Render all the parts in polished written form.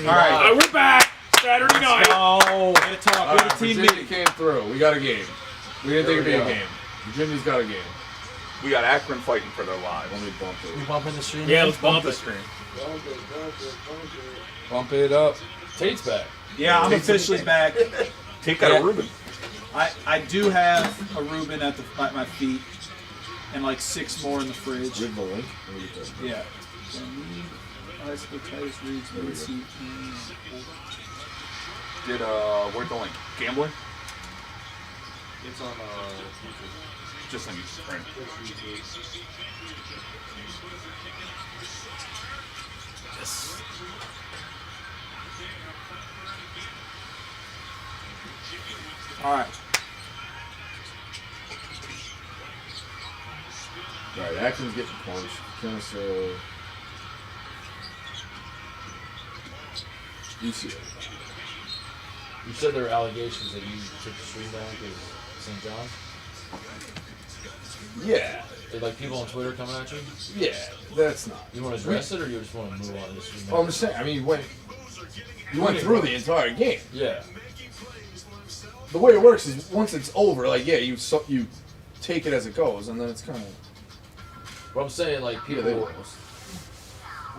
Alright, we're back. Saturday night. Oh, way to talk. Way to team Virginia meeting. came through. We got a game. We didn't think it'd be a game. Virginia's got a game. We got Akron fighting for their lives. Let me bump it. We bumping the stream? Yeah, let's bump the screen. Bump it up. Tate's back. Yeah, I'm officially back. Take that a Reuben. I do have a Reuben at my feet and like 6 more in the fridge. With the link. Yeah. Where's the link? Gambling? It's on Just on YouTube, right? Yes. Alright. Alright, Akron's getting punched. Kennesaw. UCLA. You said there were allegations that you took the stream down because St. John's? Yeah. Did like people on Twitter coming at you? Yeah, that's not. You want to address it or you just want to move on to the stream? Oh, I'm just saying, I mean, you went through the entire game. Yeah. The way it works is once it's over, like, yeah, you take it as it goes, and then it's kind of... But I'm saying, like, people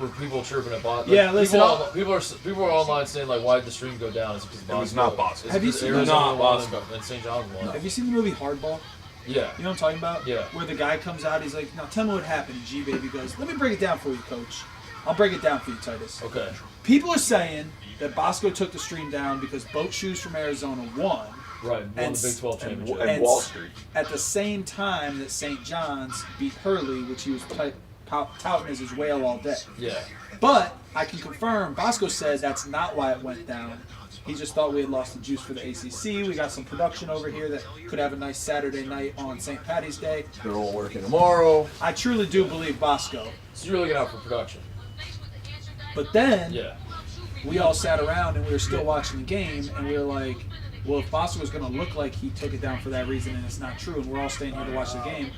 were people chirping at Boston. Yeah, listen, people are online saying, like, why did the stream go down? It's because It was not Boston. Have you seen Arizona won and St. John's won? Have you seen the movie Hardball? Yeah. You know what I'm talking about? Yeah. Where the guy comes out, he's like, now tell me what happened. And G-Baby goes, let me break it down for you, coach. I'll break it down for you, Titus. Okay. People are saying that Bosco took the stream down because Boat Shoes from Arizona won. Right, won And the Big 12 championship. And Wall Street. At the same time that St. John's beat Hurley, which he was touting as his whale all day. Yeah. But I can confirm, Bosco said that's not why it went down. He just thought we had lost the juice for the ACC. We got some production over here that could have a nice Saturday night on St. Patty's Day. They're all working tomorrow. I truly do believe Bosco. So you're looking out for production. But then, Yeah. we all sat around and we were still watching the game, and we were like, well, if Bosco was going to look like he took it down for that reason and it's not true, and we're all staying here to watch the game,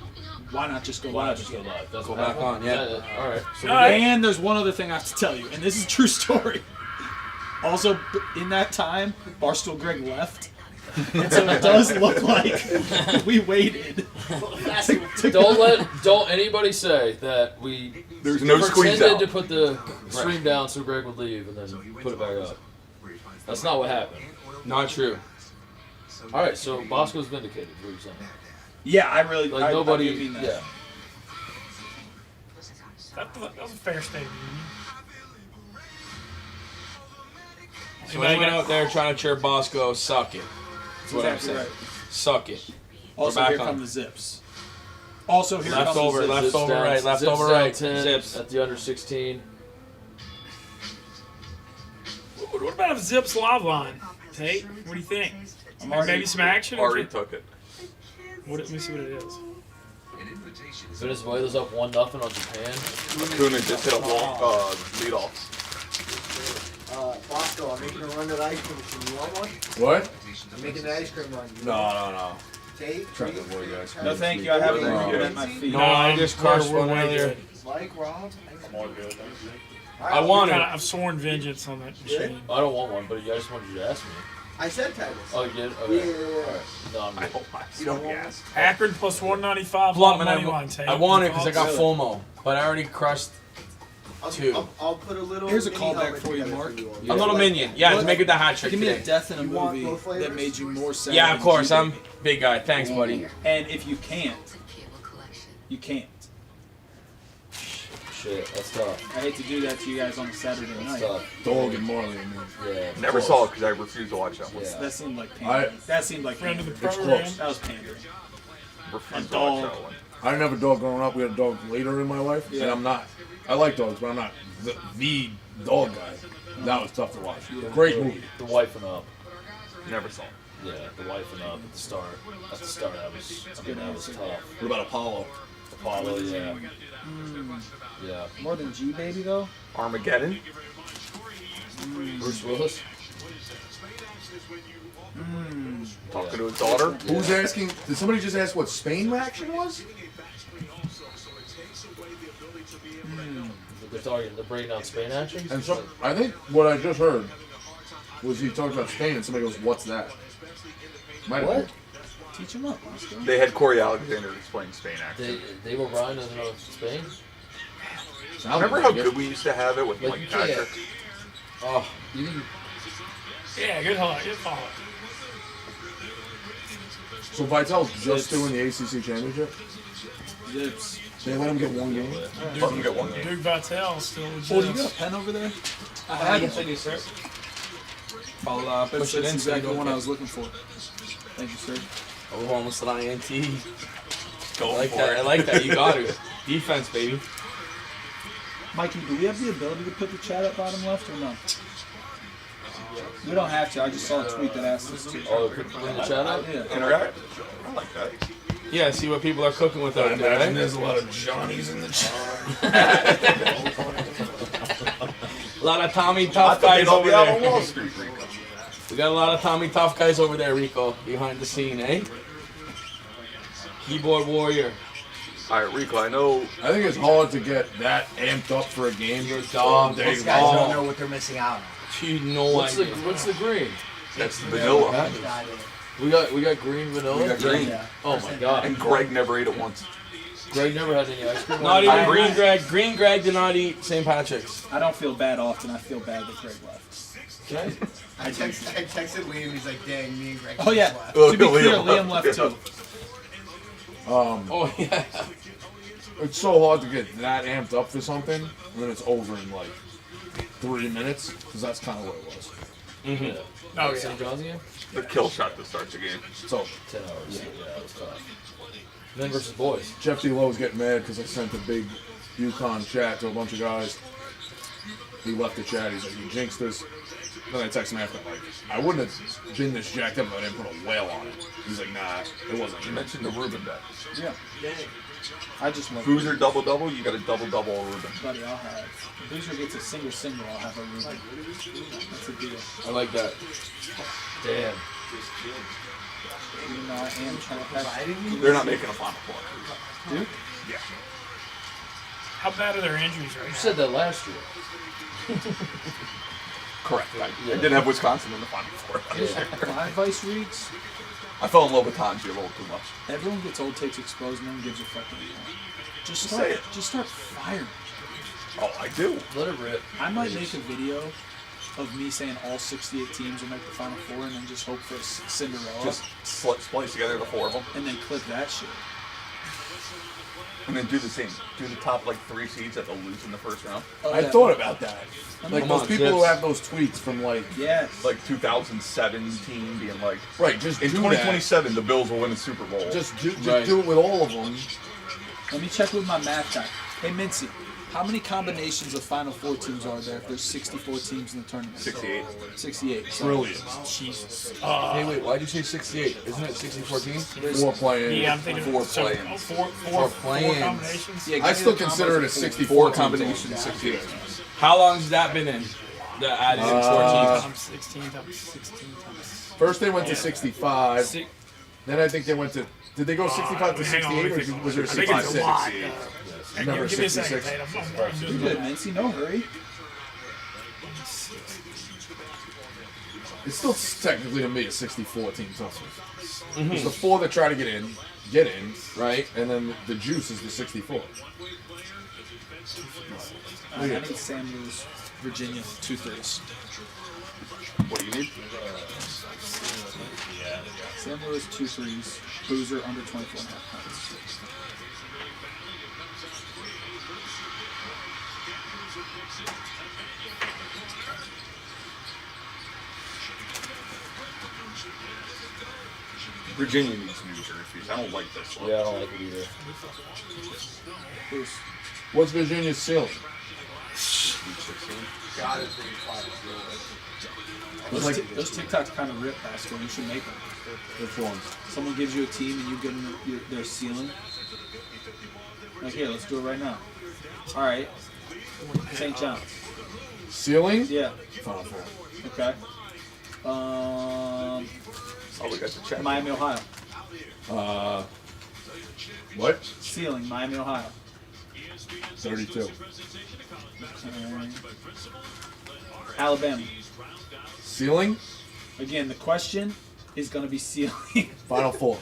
why not just go Why not live? just go live? That's Go what back on, yeah. All right. So And there's one other thing I have to tell you, and this is a true story. Also, in that time, Barstool Greg left. And so it does look like we waited. Don't anybody say that we There's no squeeze pretended out. to put the stream down so Greg would leave and then put it back up. That's not what happened. Not true. All right, so Bosco's vindicated. What you're saying? Yeah, I really Like I nobody. do mean that. Yeah. That was a fair statement. So anyone out there trying to cheer Bosco, suck it. That's what I'm Exactly saying. right. Suck it. Also, We're back here on. come the Zips. Also, here Left comes over, the Zips. left Zips over, down- right, left Zips over, down right. 10 Zips. at the under 16. What about a Zips live line? Tate, what do you think? Maybe some action? Already took it. Let me see what it is. Venezuela's up 1-0 on Japan. Acuna just hit a lead off. Bosco, I'm making a run at ice cream machine. You want one? What? I'm making an ice cream run. No. Tate, Trying to avoid you guys. No, thank you. I have a Reuben at my feet. No, I just crushed one earlier. Mike, Rob. I'm all good. I want it. I've sworn vengeance on that machine. I don't want one, but I just wanted you to ask me. I said Titus. Oh, you did? Yeah. Okay. No, I'm I good. hope You don't want one? Akron plus 195 Bluntman, money line, Tate. I want it because I got Thoughts? FOMO, but I already crushed two. I'll put a little. Here's a mini callback helmet for you, together Mark. all. A little minion. Yeah, What? to make it the hat trick Give me a today. death in a You want movie both flavors? that made you more sad. Yeah, of course. than I'm big guy. Thanks, buddy. And if you can't, you can't. Shit, that's tough. I hate to do that to you guys on a Saturday That's night. tough. Dog and Marley. I mean. Yeah. Never saw it because I refused to watch that one. Yeah. That seemed like pandering. That seemed like Friend of the pandering. program. close. That was pandering. Refused A to watch dog. that one. I didn't have a dog growing up. We had a dog later in my life, and I'm not. I like dogs, but I'm not the dog guy. That was tough to watch. Great movie. The wife and up. Never saw it. Yeah, the wife and up at the start. At the start, that was tough. What about Apollo? Apollo, yeah. Yeah. More than G Baby though. Armageddon. Bruce Willis. Talking to his daughter. Who's asking? Did somebody just ask what Spain reaction was? They're breaking down Spain action. And so I think what I just heard was he talked about Spain, and somebody goes, "What's that?" Might have What? been. Teach him up. Let's go. They had Corey Alexander explain Spain accent. Dave O'Brien doesn't know Spain. Remember how good we used to have it with Like, Mike you can't- Patrick? Oh, you think Yeah, good call. Good call. So Vitel's just doing the ACC championship. Zips. They let him get one game. Let him get one game. Duke Vitale still Oh, do you got a legit. pen over there? I had Yes, it. I do, sir. I'll push it That's in. so you exactly the don't one I get- was looking for. Thank you, sir. Oh, almost an INT. Go I like for that. it. I like that. You got it. Defense, baby. Mikey, do we have the ability to put the chat at bottom left or no? We don't have to. I just saw a tweet that asked us to. Oh, put in the chat up? Yeah. Interact. I like that. Yeah, see what people are cooking with I out imagine there. there's a lot of Johnnies in the chat. A lot of Tommy I Tough thought guys they'd all over be out on there. Wall Street, Rico. We got a lot of Tommy Tough guys over there, Rico, behind the scene, eh? Keyboard warrior. All right, Rico. I know. I think it's hard to get that amped up for a game. Dog, all day These guys long. don't know what they're missing out on. You know What's the idea. green? That's vanilla. Got it. We got green vanilla. We got green. Yeah. Oh my god. And Greg never ate it once. Greg never had any ice cream. Not on even it. Green Greg. Green Greg did not eat St. Patrick's. I don't feel bad often. I feel bad that Greg left. Okay. I texted Liam. He's like, "Dang, me and Greg." Oh yeah. left." To be clear, Liam Liam left. left too. Oh yeah. It's so hard to get that amped up for something, and then it's over in like 3 minutes, because that's kind of what it was. Mm-hmm. Oh, yeah. St. John's again? The kill shot that starts the game. So 10 hours. Yeah, it was tough. Men versus boys. Jeff D. Lowe's getting mad because I sent a big UConn chat to a bunch of guys. He left the chat. He's like, "You jinxed us." Then I text him after, like, "I wouldn't have been this jacked up if I didn't put a whale on it." He's like, "Nah, it wasn't." You mentioned the Reuben bet. Yeah. I just love Boozer double-double, you got a double-double Reuben. Buddy, I'll have. If Boozer gets a single, I'll have a Reuben. That's a deal. I like that. Damn. Even though I am trying to have. They're not making a Final Four. Duke? Yeah. How bad are their injuries right You now? said that last year. Correct. I didn't have Wisconsin in the Final Four. My advice reads: I fell in love with Tanji a little too much. everyone gets old takes exposed, no one gives a fucking damn. Just Say start. it. Just start firing. Oh, I do. Let it rip. I might make a video of me saying all 68 teams will make the Final Four, and then just hope for a Cinderella, Just splice together the four of them, and then clip that shit. and then do the same. Do the top like 3 seeds that they'll lose in the first round. I thought about that. Like Come those on, people who Zips. have those tweets from like, Yes. Like 2017 being like, right, just in do 2027 the Bills will win the Super Bowl. that. Just do Right. it with all of them. Let me check with my math guy. Hey, Mincy, how many combinations of Final Four teams are there if there's 64 teams in the tournament? 68. 68. So Trillions. Jesus. Hey, wait, why'd you say 68? Isn't it 64 teams? 4 playing. Yeah, I'm thinking Four so, play-ins. four play-ins. combinations. Yeah, I give me still the consider it a combos of 64 4 teams combinations, all. 68. How long has that been in? The added in 14. Times 16 times 16 times. First they went to Yeah. 65. Six, Then I think they went to. Did they go 65 to hang on, 68 let me or think. was there I think it's a 66? lot. Number Give me a second, 66. Tate. I'm You doing good, that. Mincy? No hurry. It's still technically to me a 64 team tournament. There's the 4 that try to get in, right? And then the juice is the 64. I need Sam Lewis, Virginia, 2 threes. What do you need? Sam Lewis, 2 threes. Boozer, under 24.5 points. Virginia needs new jerseys. I don't like this one. Yeah, I don't like it either. Bruce. What's Virginia's ceiling? Those TikToks kind of rip, Pascal. You should make them. Which ones? Someone gives you a team and you give them their ceiling. Like, here, let's do it right now. All right. St. John's. Ceiling? Yeah. Final Four. Okay. Oh, we got the check. Miami, Ohio. What? Ceiling, Miami, Ohio. 32. Alabama. Ceiling? Again, the question is going to be ceiling. Final Four.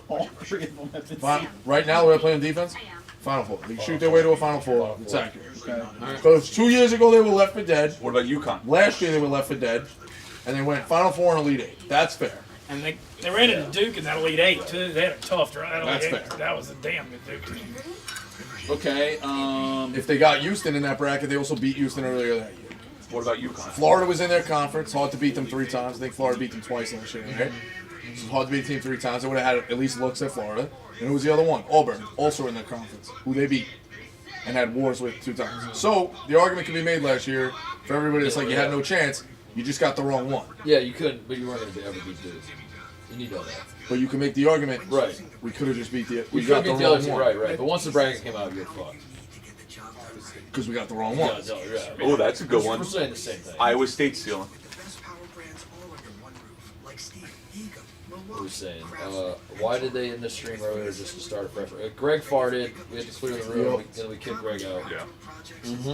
All three of them have been Right now, we're playing defense. Final Four. They shoot their way to a Final Four. It's accurate. Okay. Because 2 years ago they were left for dead. What about UConn? Last year they were left for dead, and they went Final Four and Elite Eight. That's fair. And they ran into Duke in that Elite Eight too. They had a tough draw. That That's Elite Eight, fair. that was a damn good Duke team. Okay. If they got Houston in that bracket, they also beat Houston earlier that year. What about UConn? Florida was in their conference. Hard to beat them 3 times. I think Florida beat them twice last year, right? So it's hard to beat a team 3 times. They would have had at least looks at Florida. And who was the other one? Auburn, also in their conference, who they beat and had wars with 2 times. So the argument can be made last year for everybody that's like you had no chance. You just got the wrong one. Yeah, you couldn't, but you weren't going to ever beat Duke. And you know that. But you can make the argument. Right. We could have just beat the. We We could got beat the the wrong other team, one. right. But once the bracket came out, you're fucked. Because we got the wrong one. Yeah. Oh, that's a good one. We're saying the same thing. Iowa State ceiling. What were saying? Why did they end the stream earlier just to start a fresh? Greg farted. We had to clear the room, and we kicked Greg out. Yeah.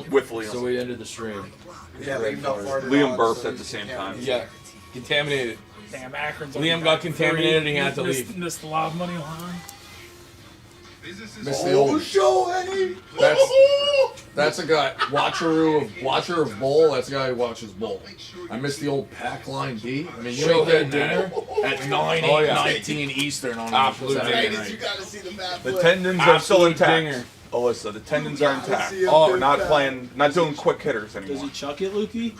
With Liam. So we ended the stream. Yeah, Greg Liam got farted. farted Liam on, burped so at the same time. Yeah. Contaminated. Damn, Akron's Liam on got back contaminated and he had to missed- leave. Missed the live money line. Missed the old. That's a guy watcher of bowl. That's a guy who watches bowl. I missed the old pack line D. I mean, you ain't getting dinner at 9, Oh, 8, yeah. 19 Eastern on Absolute Saturday dinger. night. gotta see the bad The flip. tendons are still Absolute intact. dinger. Alyssa, the tendons are intact. see him Oh, do we're not that. playing, not doing quick hitters Does anymore. he chuck it, Lukey?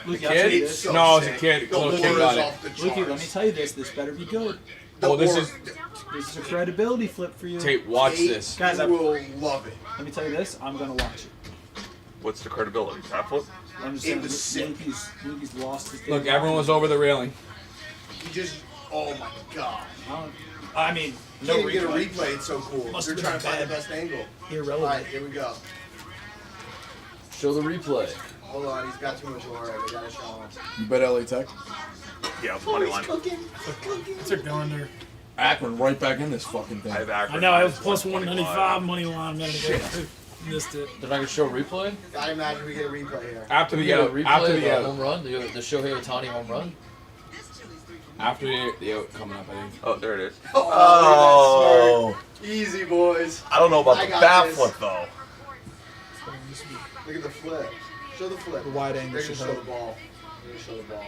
Lukey, I'll tell you Kid? this. No, it's a kid. The Little kid lure got is it. off the Lukey, let me charts. tell you this. This better be good. Oh, this lure- is. This is a credibility flip for you. Tate, watch Tate this. Guys, I- will love it. Let me tell you this. I'm gonna watch it. What's the credibility? That flip? I'm just It saying, was sick. Lukey's lost his. Look, everyone was over the railing. He just, oh my god. I mean, No no can't even get a replay. replay. It's so cool. Must They're have trying to been find the bad. best angle. All Irrelevant. right, here we go. Show the replay. Hold on, he's got too much aura. We gotta show him. You bet LA Tech. Yeah, money line. What's it going there? Akron right back in this fucking thing. I have Akron I know, it was minus plus 125. 195 money line a minute ago. Missed it. They're not going to show a replay? I imagine we get a replay here. After We the get a out. replay After of the the out. home run? The Shohei Ohtani home run? After the out coming up, I think. Oh, there it is. Oh, easy, boys. I don't know about I the got bat this. flip though. Look at the flip. Show the flip. The wide angle They're gonna should show help. the ball. They're gonna show the ball.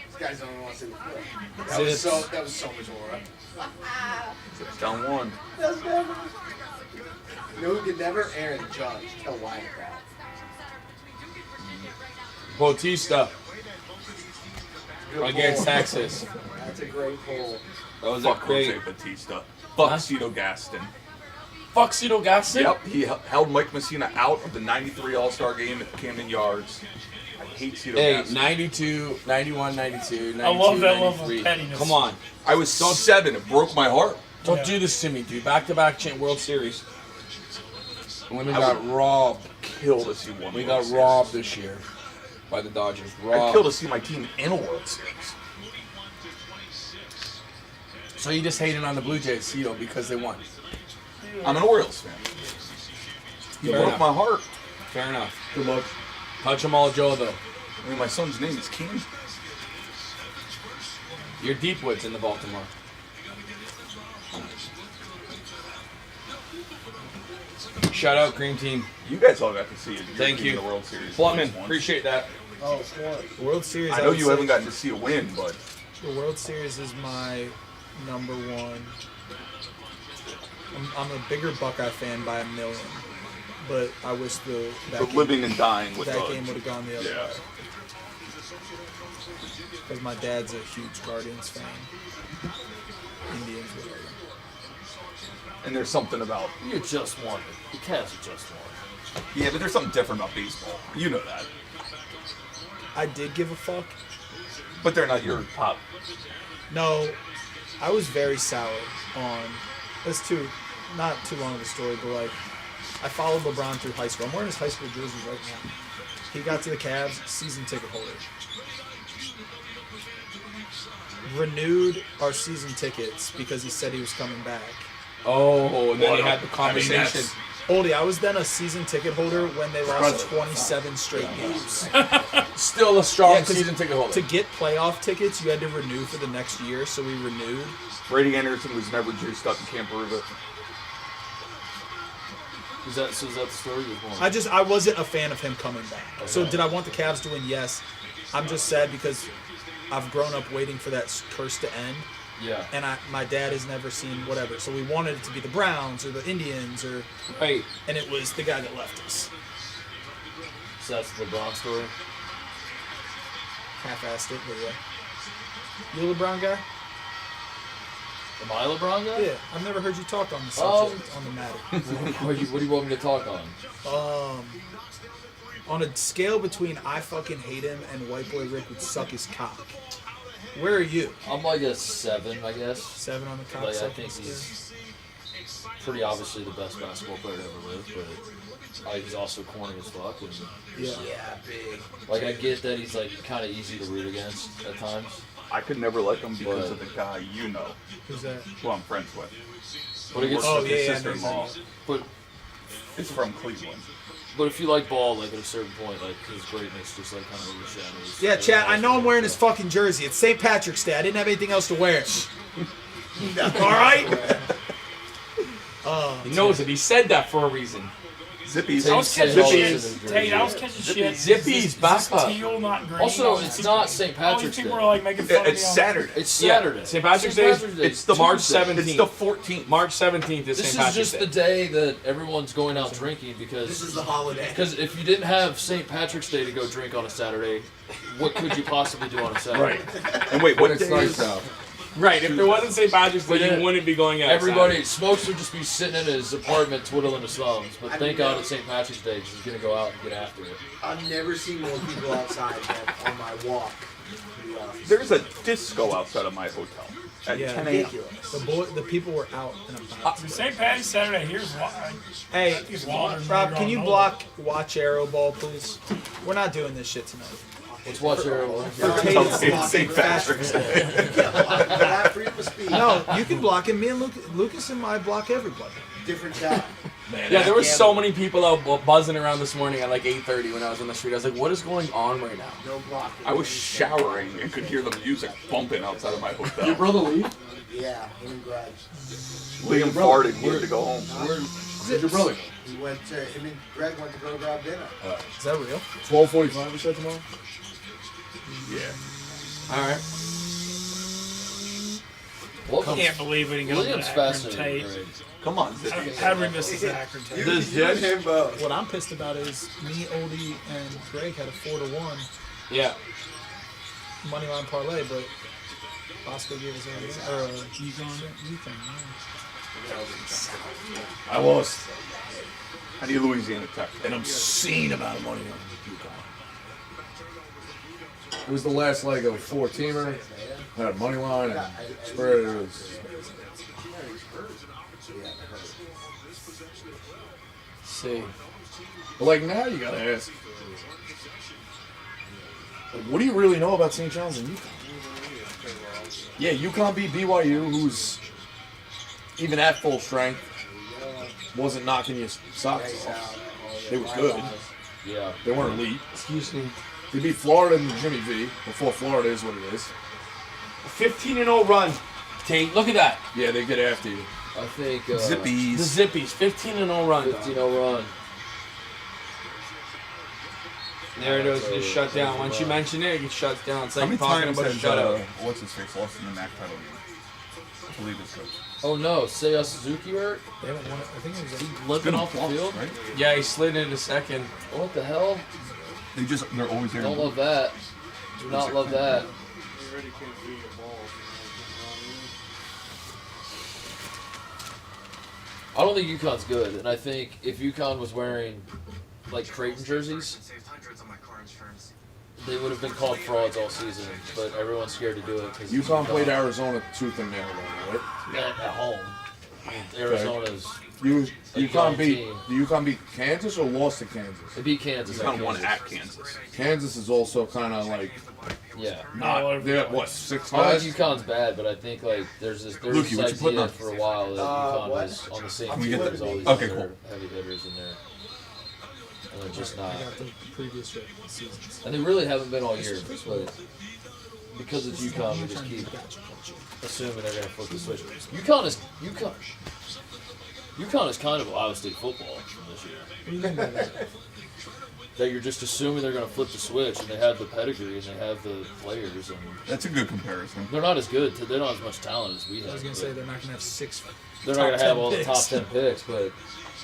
These guys don't even want to see the flip. Zips. That was so much aura. It's down 1. That's never. You know who could never? Aaron Judge. Tell why crowd. Bautista Good against pull. Texas. That's a great pull. That was Fuck a big. Jose Batista. Fuck Cito Gaston. Fuck Cito Gaston? Yep, he held Mike Messina out of the 93 All-Star game at Camden Yards. I hate Cito Hey, Gaston. 92, 91, 92, 92, I love that level of 93. pettiness. Come on. I was 7. It broke my heart. Don't Yeah. do this to me, dude. Back-to-back World Series. Women I got would- robbed. Kill to see one. We World got Series. robbed this year by the Dodgers. I'd Robbed. kill to see my team in a World Series. So you just hating on the Blue Jays, Cito, because they won. I'm an Orioles fan. It Fair broke enough. my heart. Fair enough. Good luck. Touch 'em all, Joe, though. I mean, my son's name is King. You're Deepwoods in the Baltimore. Shout out, Cream Team. You guys all got to see it. Your Thank team you. in the World Series. Plutman, Once. appreciate that. Oh, of course. The World Series. I know would you say haven't gotten to see a win, but The World Series is my number one. I'm a bigger Buckeye fan by a million, but I wish the that living and dying with that the game would have gone the other yeah. way. Because my dad's a huge Guardians fan. Indians, whatever. And there's something about You just won. The Cavs just won. yeah, but there's something different about baseball. You know that. I did give a fuck. But they're not your top. No, I was very sour on. That's not too long of a story, but like I followed LeBron through high school. I'm wearing his high school jersey right now. He got to the Cavs, season ticket holder. Renewed our season tickets because he said he was coming back. Oh, and then you had the conversation. Oldie, I was then a season ticket holder when they lost 27 straight games. Still a strong 'cause season ticket holder. To get playoff tickets, you had to renew for the next year, so we renewed. Brady Anderson was never juiced up and can't prove it. Is that the story you're going? I wasn't a fan of him coming back. So did I want the Cavs to win? Yes. I'm just sad because I've grown up waiting for that curse to end. Yeah. And my dad has never seen whatever. So we wanted it to be the Browns or the Indians or Right. and it was the guy that left us. So that's the LeBron story? Half-assed it, but yeah. You a LeBron guy? Am I a LeBron guy? Yeah. I've never heard you talk on the subject, on the matter. What do you want me to talk on? On a scale between I fucking hate him and White Boy Rick would suck his cock. Where are you? I'm like a 7, I guess. 7 on the cock Like, I sucking think scale? he's pretty obviously the best basketball player to ever live, but he's also corny as fuck. And, Yeah. big. like, I get that he's like kind of easy to root against at times. I could never like him because But- of the guy you know, Who's that? who I'm friends with. But it gets, Oh, His yeah, yeah, sister-in-law but is from Cleveland. if you like ball, like at a certain point, like his greatness just like kind of overshadows. Yeah, Chad, I know I'm wearing his fucking jersey. It's St. Patrick's Day. I didn't have anything else to wear. All right? He knows it. He said that for a reason. Zippy's. Tate I was said catching all shit. this in his Tate, I was jersey. catching shit. Zippy's back up. Teal, not green. Also, All these it's people- not St. all these Patrick's people Day. are like making fun of me. It's on- Saturday. It's Saturday. St. Patrick's Day. It's the March Tuesday. 17th. It's the 14th. March 17th is This St. is Patrick's just Day. the day that everyone's going out drinking This is because the holiday. if you didn't have St. Patrick's Day to go drink on a Saturday, what could you possibly do on a Saturday? And wait, When what it's day nice is out. Right. If there wasn't St. Patrick's Day, Yeah. you wouldn't be going out. Everybody, Smokes would just be sitting in his apartment twiddling his thumbs. But thank God it's St. Patrick's Day because he's going to go out and get after it. I've never seen more people outside than on my walk to the office. There's a disco outside of my hotel at Yeah. 10 a.m. The people were out and about. St. Patty's Saturday. Here's why. Hey, It's water. Rob, can you block Watch Arrow Ball, please? We're not doing this shit tonight. Let's watch Arrow. For Tate, It's it's St. Patrick's Day. That freedom of speech. No, you can block him. Me and Lucas and I block everybody. Different guy. Yeah, there were so many people out buzzing around this morning at like 8:30 when I was on the street. I was like, what is going on right now? No blocking. I was showering and could hear the music bumping outside of my hotel. Your brother leave? Yeah, him and Greg. Liam farted. He had to go home. Where's your brother? He went to, him and Greg went to go grab dinner. Is that real? 12:45 you said tomorrow? Yeah. All right. Welcome. Can't believe we didn't get on William's the fascinating. Tate. Greg. Come on, Zippy. How did we miss this Akron Tate? You and him both. What I'm pissed about is me, Oldie, and Greg had a 4-1 Yeah. money line parlay, but Bosco gave us a Yukon. I lost. I need Louisiana Tech. An obscene amount of money on UConn. It was the last leg of a 4-teamer. Had a money line and spread. It was. See. But like now you gotta ask. Like, what do you really know about St. John's and UConn? Yeah, UConn beat BYU, who's even at full strength wasn't knocking your socks off. They were good. Yeah. They weren't elite. Excuse me. They beat Florida and Jimmy V before Florida is what it is. 15-0 run. Tate, look at that. Yeah, they get after you. I think The Zippies. Zippies, 15-0 run. 15-0 run. There it is. It just shut down. Once you mention it, it shuts down. It's How like many talking times about a has shutout. what's his face lost in the MAC title game? I believe his coach. Oh no, Seiya Suzuki hurt? They haven't won it. I think it was. He limping off the field? right? Yeah, he slid in a second. What the hell? They're always there. Don't love that. Do not love that. I don't think UConn's good, and I think if UConn was wearing like Creighton jerseys, they would have been called frauds all season. But everyone's scared to do it because UConn played Arizona tooth and nail, though, right? at home. Arizona's. UConn beat team. the UConn beat Kansas or lost to Kansas? They beat Kansas. UConn won at Kansas. Kansas is also kind of like Yeah. not. They're what 6 I don't guys? think UConn's bad, but I think like there's this Lukey, what you putting idea on? for a while that UConn what? was on the same Can we team get as the- all these okay, other cool. heavy hitters in there. And they're just not. I got the previous seasons. And they really haven't been all year, but because it's UConn, we just keep assuming they're going to flip the switch. UConn is kind of Ohio State football from this year. What do you mean by that? That you're just assuming they're going to flip the switch, and they have the pedigree, and they have the players, and That's a good comparison. they're not as good. They're not as much talent as we have. I was gonna say they're not gonna have 6. They're not going to have all the picks. top 10 picks, but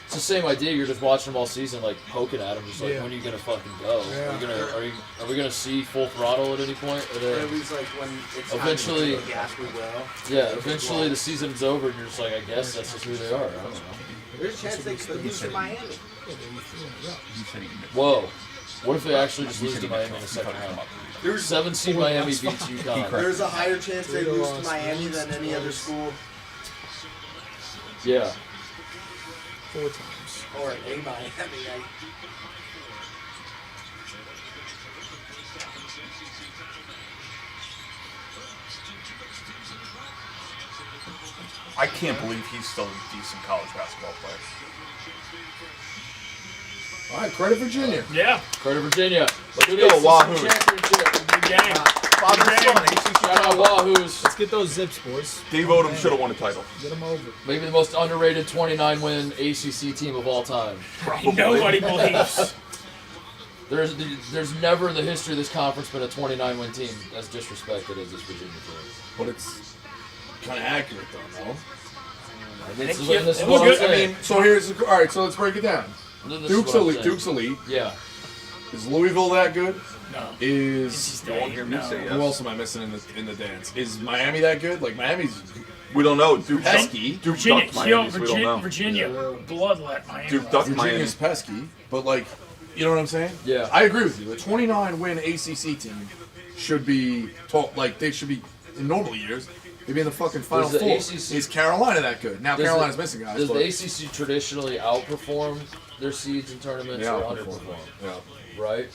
it's the same idea. You're just watching them all season, like poking at them, just like, Yeah. when are you going to fucking go? Yeah. Are we going to see full throttle at any point? Or Or they- at least like when it's time Eventually- to take gas, we will. yeah, eventually the season's over, and you're just like, I guess that's just who they are. I don't know. There's a chance they could lose to Miami. You said he can Whoa. What if they actually just lose to Miami in the second round? There's 7 seed Miami beats UConn. there's a higher chance they lose to Miami than any other school, Yeah. 4 times. or a Miami. I can't believe he's still a decent college basketball player. All right, credit Virginia. Yeah, Credit Virginia. Let's Good go, ACC Wahoo. championship. good game. Father and son, ACC Shout out Wahoos. Let's get those zips, boys. Dave Odom should have won a title. Get them over. Maybe the most underrated 29-win ACC team of all time. Nobody believes. There's never in the history of this conference been a 29-win team as disrespected as this Virginia team. But it's kind of accurate though, no? And this is They what- this is look what I'm good. I saying. mean, so here's all right. So let's break it down. This is Duke's what I'm elite. saying. Duke's elite. Yeah. Is Louisville that good? No. Is You won't hear me say who yes. else am I missing in the dance? Is Miami that good? Like Miami's We don't know. Duke pesky. Duke Virginia, ducked Miami, so we don't know. Virginia bloodlet Miami. Duke ducked Miami. Virginia's pesky, but like, you know what I'm saying? Yeah. I agree with you. A 29-win ACC team should be like they should be in normal years. They'd be in the fucking Final Does the Four. ACC Is Carolina that good? Now Does Carolina's the- missing guys. Does but the ACC traditionally outperform their seeds in tournaments Yeah, or outperform. underperform? Yeah. Right?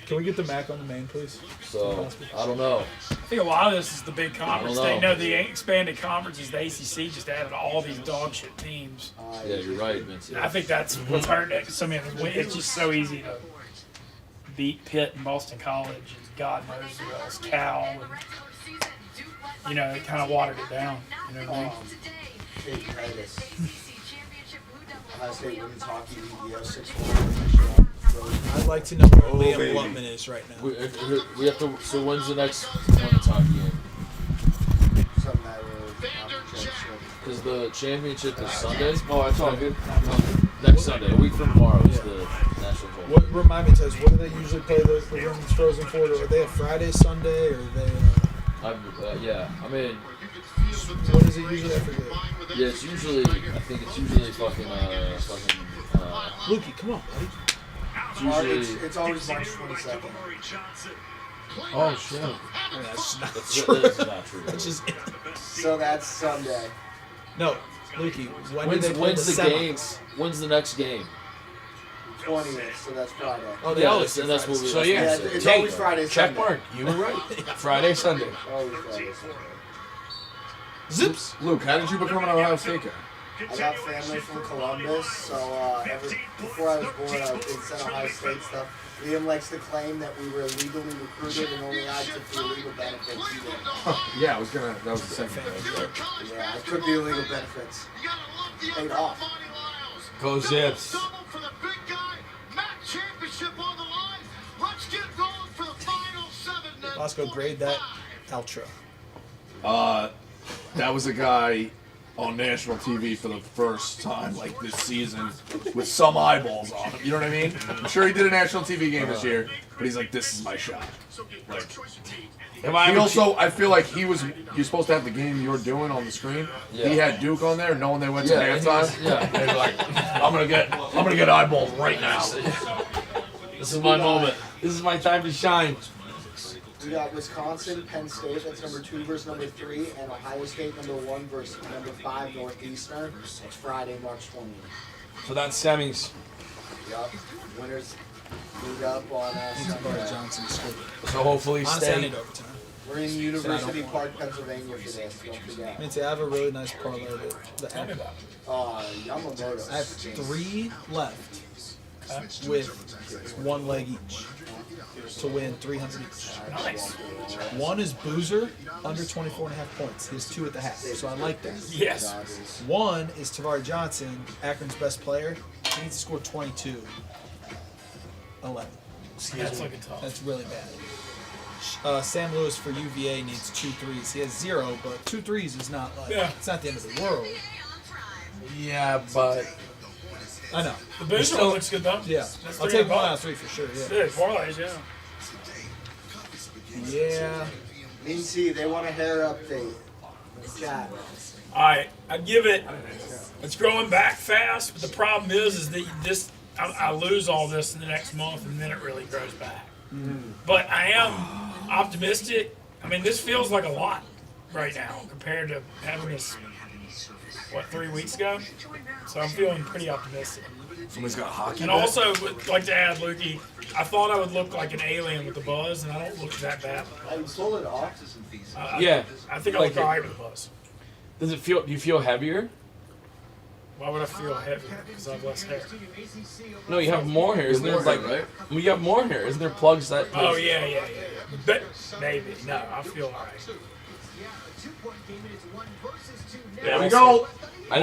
Can we get the Mac on the main, please? So, I don't know. I think a lot of this is the big conference. I don't They know. know the expanded conferences. The ACC just added all these dog shit teams. Yeah, you're right, Vince. And I think that's what's hurting it. So many. It's just so easy to beat Pitt and Boston College and God knows who else, Cal, and you know, it kind of watered it down. You know what I mean? Big Titus. Ohio State women's hockey, EDO 6-1. I'd like to know where Liam baby. Blutman is right now. We have to. So when's the next women's hockey game? Something that will championship. Because the championship is Sunday. Oh, it's all good. Next Sunday, a week from tomorrow, is the national tournament. What remind me, Tez, what do they usually play the women's Frozen Four? Are they a Friday, Sunday, or are they? Yeah, I mean, What is it usually? I forget. yeah, it's usually. I think it's usually fucking. Lukey, come on, buddy. It's usually. It's always March 22nd. Oh, shit. That's not That's not true. That's just So that's Sunday. no, Lukey. When do they play When's the game? semis? When's the next game? 20th, so that's Friday. Oh, they Yeah, always and that's what we. So, that's yeah, Yeah, what we said. it's Hey, always Friday, Check Sunday. mark. You were right. Friday, Sunday. Always Friday, Sunday. Zips. Luke, how did you become an Ohio State guy? I got family from Columbus, so before I was born, I was in Ohio State stuff. Liam likes to claim that we were illegally recruited and only I took the illegal benefits. He did. Yeah, I was gonna. That was the second thing. Yeah, I took the illegal benefits. Paid off. Go Zips. Bosco, grade that outro. That was a guy on national TV for the first time, like this season, with some eyeballs on him. You know what I mean? I'm sure he did a national TV game this year, but he's like, "This is my shot." Like, he also, I feel like you're supposed to have the game you're doing on the screen. Yeah. He had Duke on there, knowing they went to Yeah, and he halftime. was- yeah. And he's like, I'm gonna get eyeballs right now. This is my moment. This is my time to shine. We got Wisconsin, Penn State, that's number 2 versus number 3, and Ohio State, number 1 versus number 5, Northeastern. It's Friday, March 20th. So that's semis. Yup. Winners meet up on Barry Sunday. Johnson scored. So hopefully Honestly, I stay. need overtime. We're in University Park, Pennsylvania for this, don't I forget. mean, I have a really nice parlay that Tell me about it. Yamamoto. I have 3 left with 1 leg each to win 300 each. Nice. One is Boozer, under 24.5 points. He has 2 at the half, so I like that. Yes. One is Tavari Johnson, Akron's best player. He needs to score 22. 11. That's looking tough. That's really bad. Sam Lewis for UVA needs 2 threes. He has 0, but 2 threes is not like it's not the end of the world. Yeah, but I know. The booster one looks good though. Yeah, That's I'll 300 take 1 out of bucks. 3 for sure. Yeah. Yeah, parlays, yeah. Yeah. Mean C, they want a hair update. Chat. Alright, I give it. It's growing back fast, but the problem is that this I lose all this in the next month, and then it really grows back. But I am optimistic. I mean, this feels like a lot right now compared to having this 3 weeks ago. So I'm feeling pretty optimistic. Somebody's got a hockey. And also, would like to add, Lukey, I thought I would look like an alien with the buzz, and I don't look that bad. I pull it off. yeah. I think I Like look it. alright with the buzz. Does it feel? Do you feel heavier? Why would I feel heavier? Because I have less hair. No, you have more hair. Isn't there more like? hair, right? Well, you have more hair. Isn't there plugs that? Oh yeah. But maybe no, I feel alright. There we go. I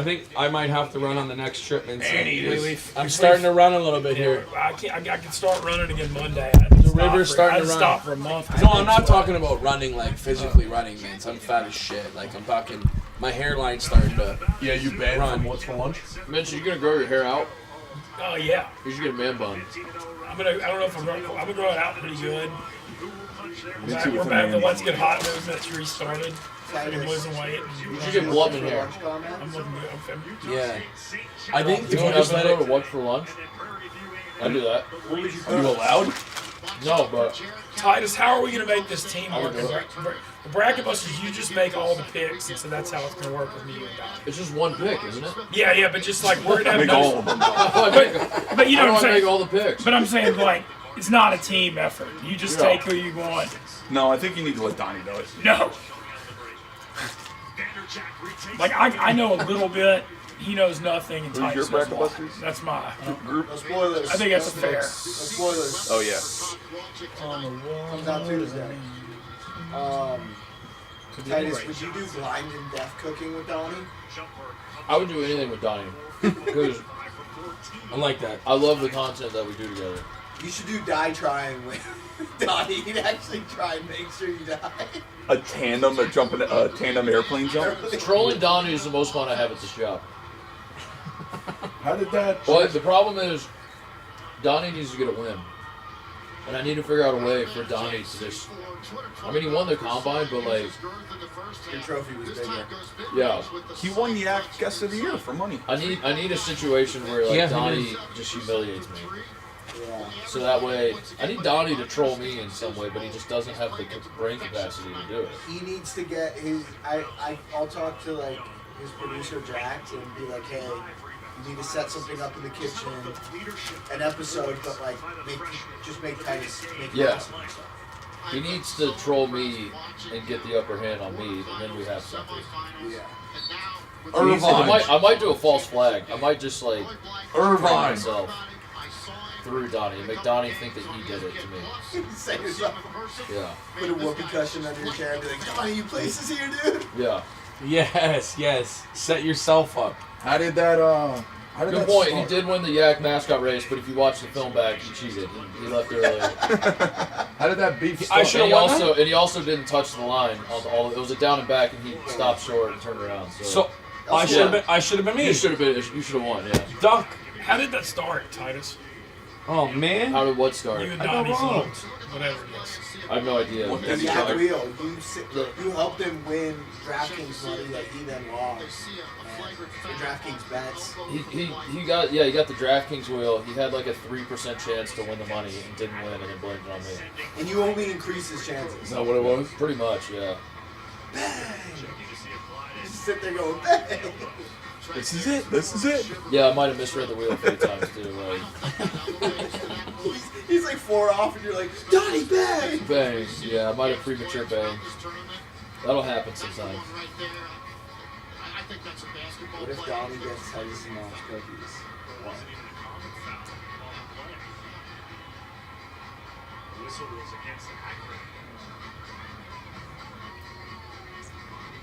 think I might have to run on the next trip and see. I'm starting to run a little bit here. I can start running again Monday. The river's starting to run. Stop for a month. No, I'm not talking about running like physically running, man. I'm fat as shit. Like I'm talking, my hairline's starting to. Yeah, you bet. Run. From what's for lunch? Mitch, you gonna grow your hair out? Oh yeah. You should get a man bun. I don't know if I'm gonna grow it out pretty good. Me too, We're with a back to man Let's bun. Get Hot movement restarted. I'm losing weight. You should get Blutman hair. I'm looking good. Okay. Yeah. I think if You you want just to let go to it. what for lunch? I do that. Are you allowed? No, but Titus, how are we gonna make this team I work? would do The bracket busters, you just make all the picks, and so that's how it's gonna work with me and Don. it's just one pick, isn't it? Yeah, but just like we're gonna have Make all of them. But you know How what do I'm I make saying. all the picks? But I'm saying like it's not a team effort. You just take who you want. No, I think you need to let Donnie do it. No. Like I know a little bit. He knows nothing. And Who's your Titus knows a bracket lot. busters? That's my. No spoilers. I think that's fair. No spoilers. Oh yeah. On the wall. Comes out Tuesday. Titus, would you do blind and deaf cooking with Donnie? I would do anything with Donnie because I like that. I love the content that we do together. You should do die trying with Donnie. He'd actually try and make sure you die. A tandem, a tandem airplane jump. Trolling Donnie is the most fun I have at this job. How did that? But the problem is, Donnie needs to get a win. And I need to figure out a way for Donnie to just... I mean, he won the combine, but like... Your trophy was bigger. Yeah. He won Yak Guest of the Year for money. I need a situation where like Yeah, Donnie just humiliates me. Yeah. So that way, I need Donnie to troll me in some way, but he just doesn't have the brain capacity to do it. He needs to get his. I'll talk to like his producer Jack and be like, hey, you need to set something up in the kitchen, an episode, but like make Titus make Yeah. awesome and stuff. He needs to troll me and get the upper hand on me, and then we have something. Yeah. I might do a false flag. I might just like prank Irvine. myself through Donnie and make Donnie think that he did it to me. Set yourself. Yeah. Put a whoopee cushion under your chair and be like, Donnie, you places here, dude. Yeah. Yes. Set yourself up. How did that? How did Good that point. start? He did win the Yak mascot race, but if you watch the film back, he cheated. He left early. How did that beef I start? should've And he also didn't touch the line. It was a down and back, and he stopped short and turned around. So I should have been me. You should have won. Yeah. Duck. How did that start, Titus? Oh man. How did what start? You and I got Donnie's wrong. looked. Whatever it is. I have no idea. What The each Jack other. Wheel, you helped him win DraftKings money that he then lost. And the DraftKings bets. He got the DraftKings wheel. He had like a 3% chance to win the money and didn't win, and then blamed it on me. And you only increase his chances. Is that what it was? Pretty much, yeah. Bang! You just sit there going, bang! This is it. This is it. Yeah, I might have misread the wheel a few times too. Like, He's like 4 off, and you're like, Donnie, bang! bang. Yeah, I might have premature bang. That'll happen sometimes. What if Donnie gets Tyson Moss cookies? What?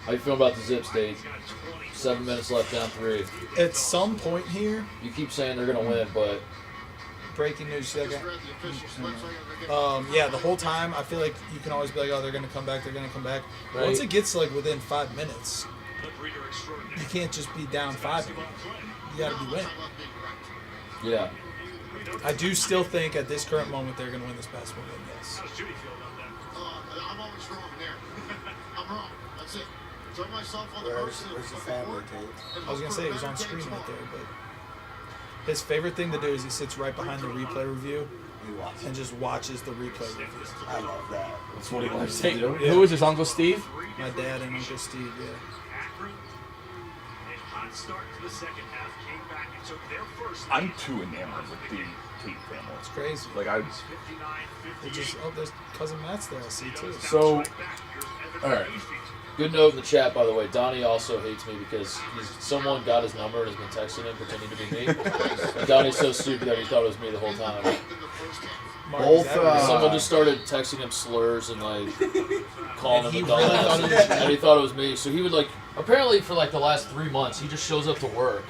How you feel about the zip state? 7 minutes left, down 3. At some point here, You keep saying they're gonna win, but breaking news second. Yeah, the whole time I feel like you can always be like, oh, they're gonna come back. They're gonna come back. Right. Once it gets like within 5 minutes, you can't just be down 5 again. You gotta be winning. yeah. I do still think at this current moment they're gonna win this basketball game. Yes. I'm always wrong there. I'm wrong. That's it. Throw myself on the Where's person. the family tape? I was gonna say he was on screen right there, but his favorite thing to do is he sits right behind the replay review You watch and it. just watches the replay review. I love that. That's what he likes Hey, to do. who is this, Uncle Steve? My dad and Uncle Steve, yeah. I'm too enamored with the Tate family. It's crazy. Like I, They just there's cousin Matt's there. I see too. So, all right. Good note in the chat, by the way. Donnie also hates me because someone got his number and has been texting him pretending to be me. And Donnie's so stupid that he thought it was me the whole time. Mark, Both, is that what it is? Someone just started texting him slurs and like calling And him he a really thought dumbass, it was and he thought it was me. So he would like apparently for like the last 3 months he just shows up to work,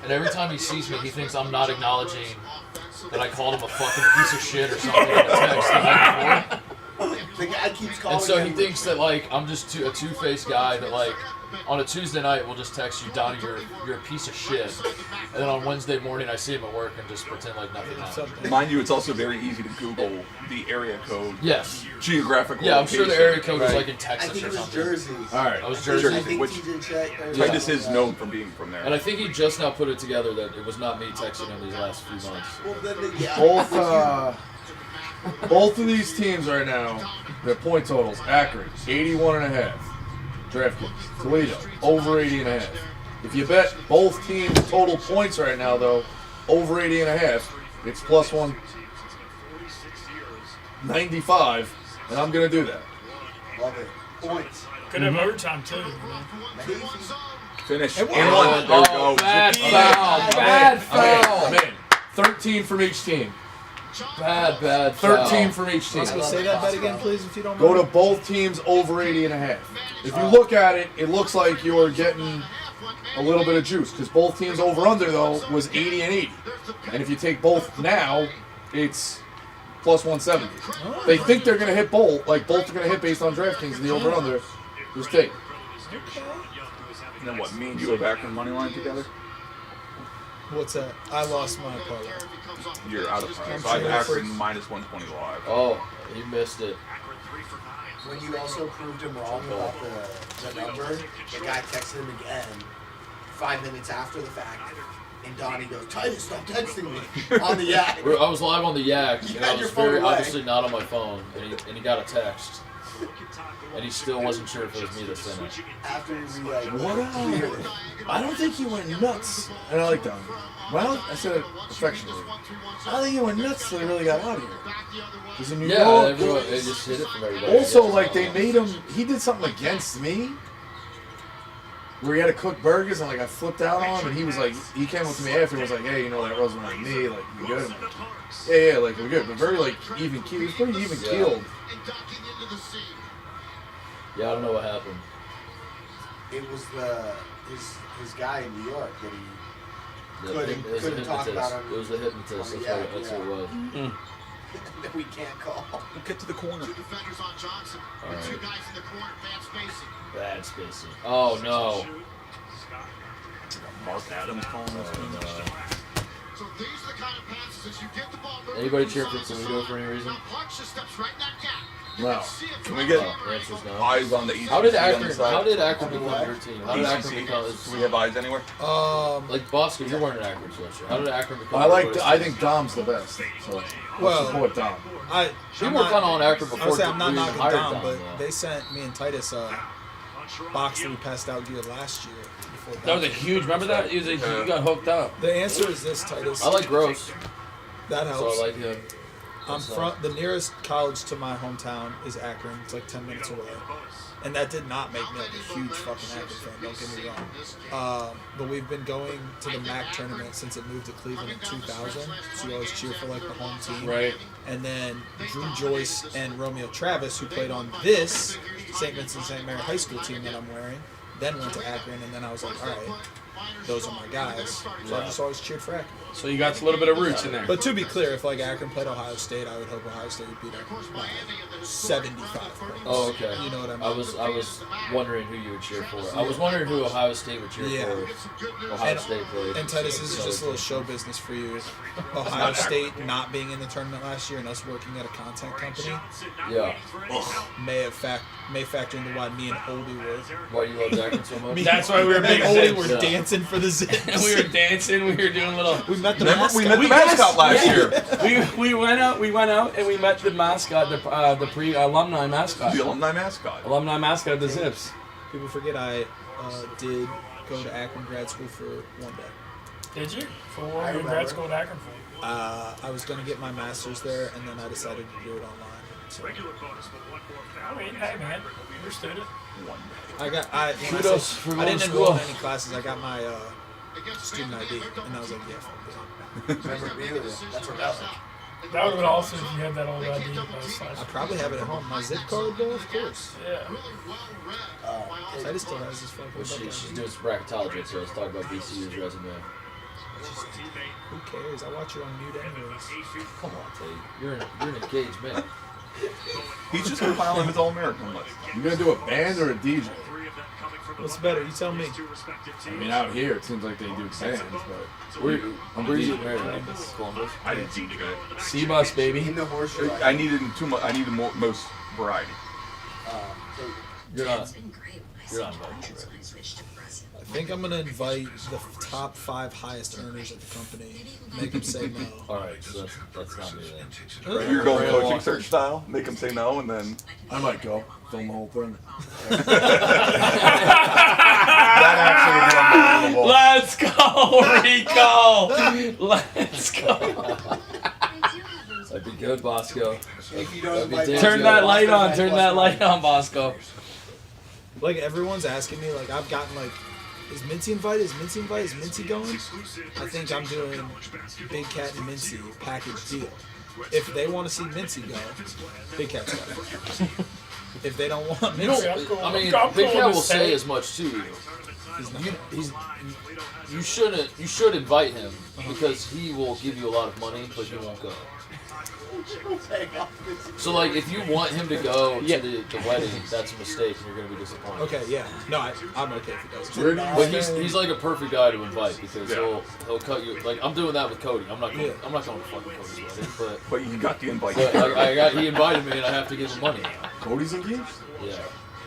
and every time he sees me he thinks I'm not acknowledging that I called him a fucking piece of shit or something in a text the night before. The guy keeps calling And so he him- thinks that like I'm just a two-faced guy that like on a Tuesday night we'll just text you, Donnie, you're a piece of shit, and then on Wednesday morning I see him at work and just pretend like nothing happened. mind you, it's also very easy to Google the area code, Yes. geographical. Yeah, I'm sure the location. area code was Right. like in I Texas think or it was something. Jersey. All right. I was I Jersey. think which- TJ checked. Yeah. Titus is known from being from there. And I think he just now put it together that it was not me texting him these last few months. Well, then yeah. Both of these teams right now, their point totals: Akron 81.5, DraftKings, Toledo over 80.5. If you bet both teams' total points right now, though, over 80.5, it's plus 195, and I'm gonna do that. Love it. Points. Could have overtime too. You know? Maybe. Finish. And And one. There we go. Bad Zip- foul. Bad I'm foul. in. 13 from each team. Bad foul. 13 from each team. Let's go say that bet again, please, if you don't Go mind. to both teams over 80.5. If you look at it, it looks like you're getting a little bit of juice because both teams over under though was 80 and 80. And if you take both now, it's plus 170. They think they're gonna hit both, like both are gonna hit based on DraftKings and the over under. Just take. And then what? Me and you have Akron money line together. What's that? I lost my parlay. You're out of time. I'm So I have sure Akron for- minus 120 live. Oh, you missed it. When you also proved him wrong about the number, the guy texted him again 5 minutes after the fact, and Donnie goes, Titus, stop texting me on the yak. I was live on the Yak, You and I had your was phone very away. obviously not on my phone, and he got a text. And he still wasn't sure if it was me that sent it. After we like, What clearly. I don't think you went nuts. And I like that. Well, I said it affectionately. I don't think you went nuts till they really got out of here. Because in New Yeah, York, everyone, they just hit it from everybody. also like they made him. He did something against me. Where he had to cook burgers and like I flipped out on him and he was like he came up to me after and was like, hey, you know that wasn't like me, like we good. I'm like, yeah, like we're good. But very like even keeled. He was pretty even keeled. Yeah, I don't know what happened. It was his guy in New York that he Yeah, Couldn't- it was a couldn't talk hypnotist. about him It was a hypnotist. on the That's, Yak, what it was. that we can't call. We'll get to the corner. Two defenders on Johnson. All Two right. guys in the corner, bad spacing. Bad spacing. Oh no. Mark Adams calling this thing. So these are the kind of passes as you get the ball moving. Anybody cheer for Toledo for any reason? Punch just steps right in that gap. No. Can we get The answer's no. eyes on the ECC How did on the Akron? side? How did Akron become your team? How did Akron ECC? become? Do we have eyes anywhere? Like Bosco, you're wearing an Akron sweatshirt. How did Akron become? I think Dom's the best. So Well, support Dom. We were kind of on Akron before. I would say I'm not we knocking hired Dom, Dom, but though. they sent me and Titus a box that we passed out gear last year. Before That was a huge. Remember that? You got hooked up. The answer is this, Titus. I like Gross, That so helps. I like him. I'm from the nearest college to my hometown is Akron. It's like 10 minutes away, and that did not make me like a huge fucking Akron fan. Don't get me wrong. But we've been going to the MAC tournament since it moved to Cleveland in 2000. So you always cheer for like the home team. Right. And then Drew Joyce and Romeo Travis, who played on this St. Vincent St. Mary High School team that I'm wearing, then went to Akron, and then I was like, all right, those are my guys. So I just always cheered for Akron. So you got a little bit of roots in there. But to be clear, if like Akron played Ohio State, I would hope Ohio State would beat Akron by 75 points. Oh, okay. You know what I mean? I was wondering who you would cheer for. I was wondering who Ohio State would cheer Yeah. for. Ohio State played. And Titus, this is just a little show business for you. Ohio State not being in the tournament last year and us working at a content company Yeah. may factor into why me and Oldie were. Why you love Akron so much? That's why we were Me big and Oldie zips. were Yeah. dancing for the zips. And we were dancing. We were doing little. We met the Remember, mascot. we met the mascot last year. We went out and we met the mascot, the pre-alumni mascot. The alumni mascot. Alumni mascot of the Zips. People forget I did go to Akron grad school for one day. Did you? For what were you in grad school at Akron for? I was going to get my master's there, and then I decided to do it online. So I mean, hey man, understood it. Kudos for I going to didn't enroll in school. any classes. I got my student ID, and I was like, yeah, fuck this. That's what that was. That would have been awesome if you had that old ID. I probably have it at home. My zip card, though, of course. Yeah. I just still has this fucking Well, butt she's button. doing some bracketology, so let's talk about BCU's resume. Who cares? I watch you on mute anyways. Come on, Tate. You're an engaged man. He's just compiling his All-American list. You gonna do a band or a DJ? What's better? You tell me. I mean, out here it seems like they do bands, but Where I'm are you DJ. married? Columbus. I didn't see good. C-bus, baby. In the horseshoe. I needed too much. I needed most variety. You're not. You're not invited. I think I'm gonna invite the top 5 highest earners at the company. Make them say no. All right, so that's not me then. You're going Very coaching long. search style. Make him say no, and then I might go film the whole thing. that actually would be unbelievable. Let's go, Rico. Let's go. That'd be good, Bosco. If you don't That'd be invite damn me, Turn good. that light on. Turn that light on, Bosco. Like everyone's asking me, like I've gotten like, is Mincy invited? Is Mincy invited? Is Mincy going? I think I'm doing Big Cat and Mincy package deal. If they want to see Mincy go, Big Cat's going. If they don't want You Mincy, don't. I mean, I'm Big cool Cat with will say saying- as much to you. he's You shouldn't. You should invite him because he will give you a lot of money, but he won't go. So like, if you want him to go to the wedding, that's a mistake, and you're gonna be disappointed. okay. Yeah, no, I'm okay if he does. Where do you But he's like a perfect guy to invite because he'll cut you. Like I'm doing that with Cody. I'm not going. Yeah. I'm not going to fucking Cody's wedding, But you got the invite. but he invited me and I have to give him money. Cody's engaged? Yeah.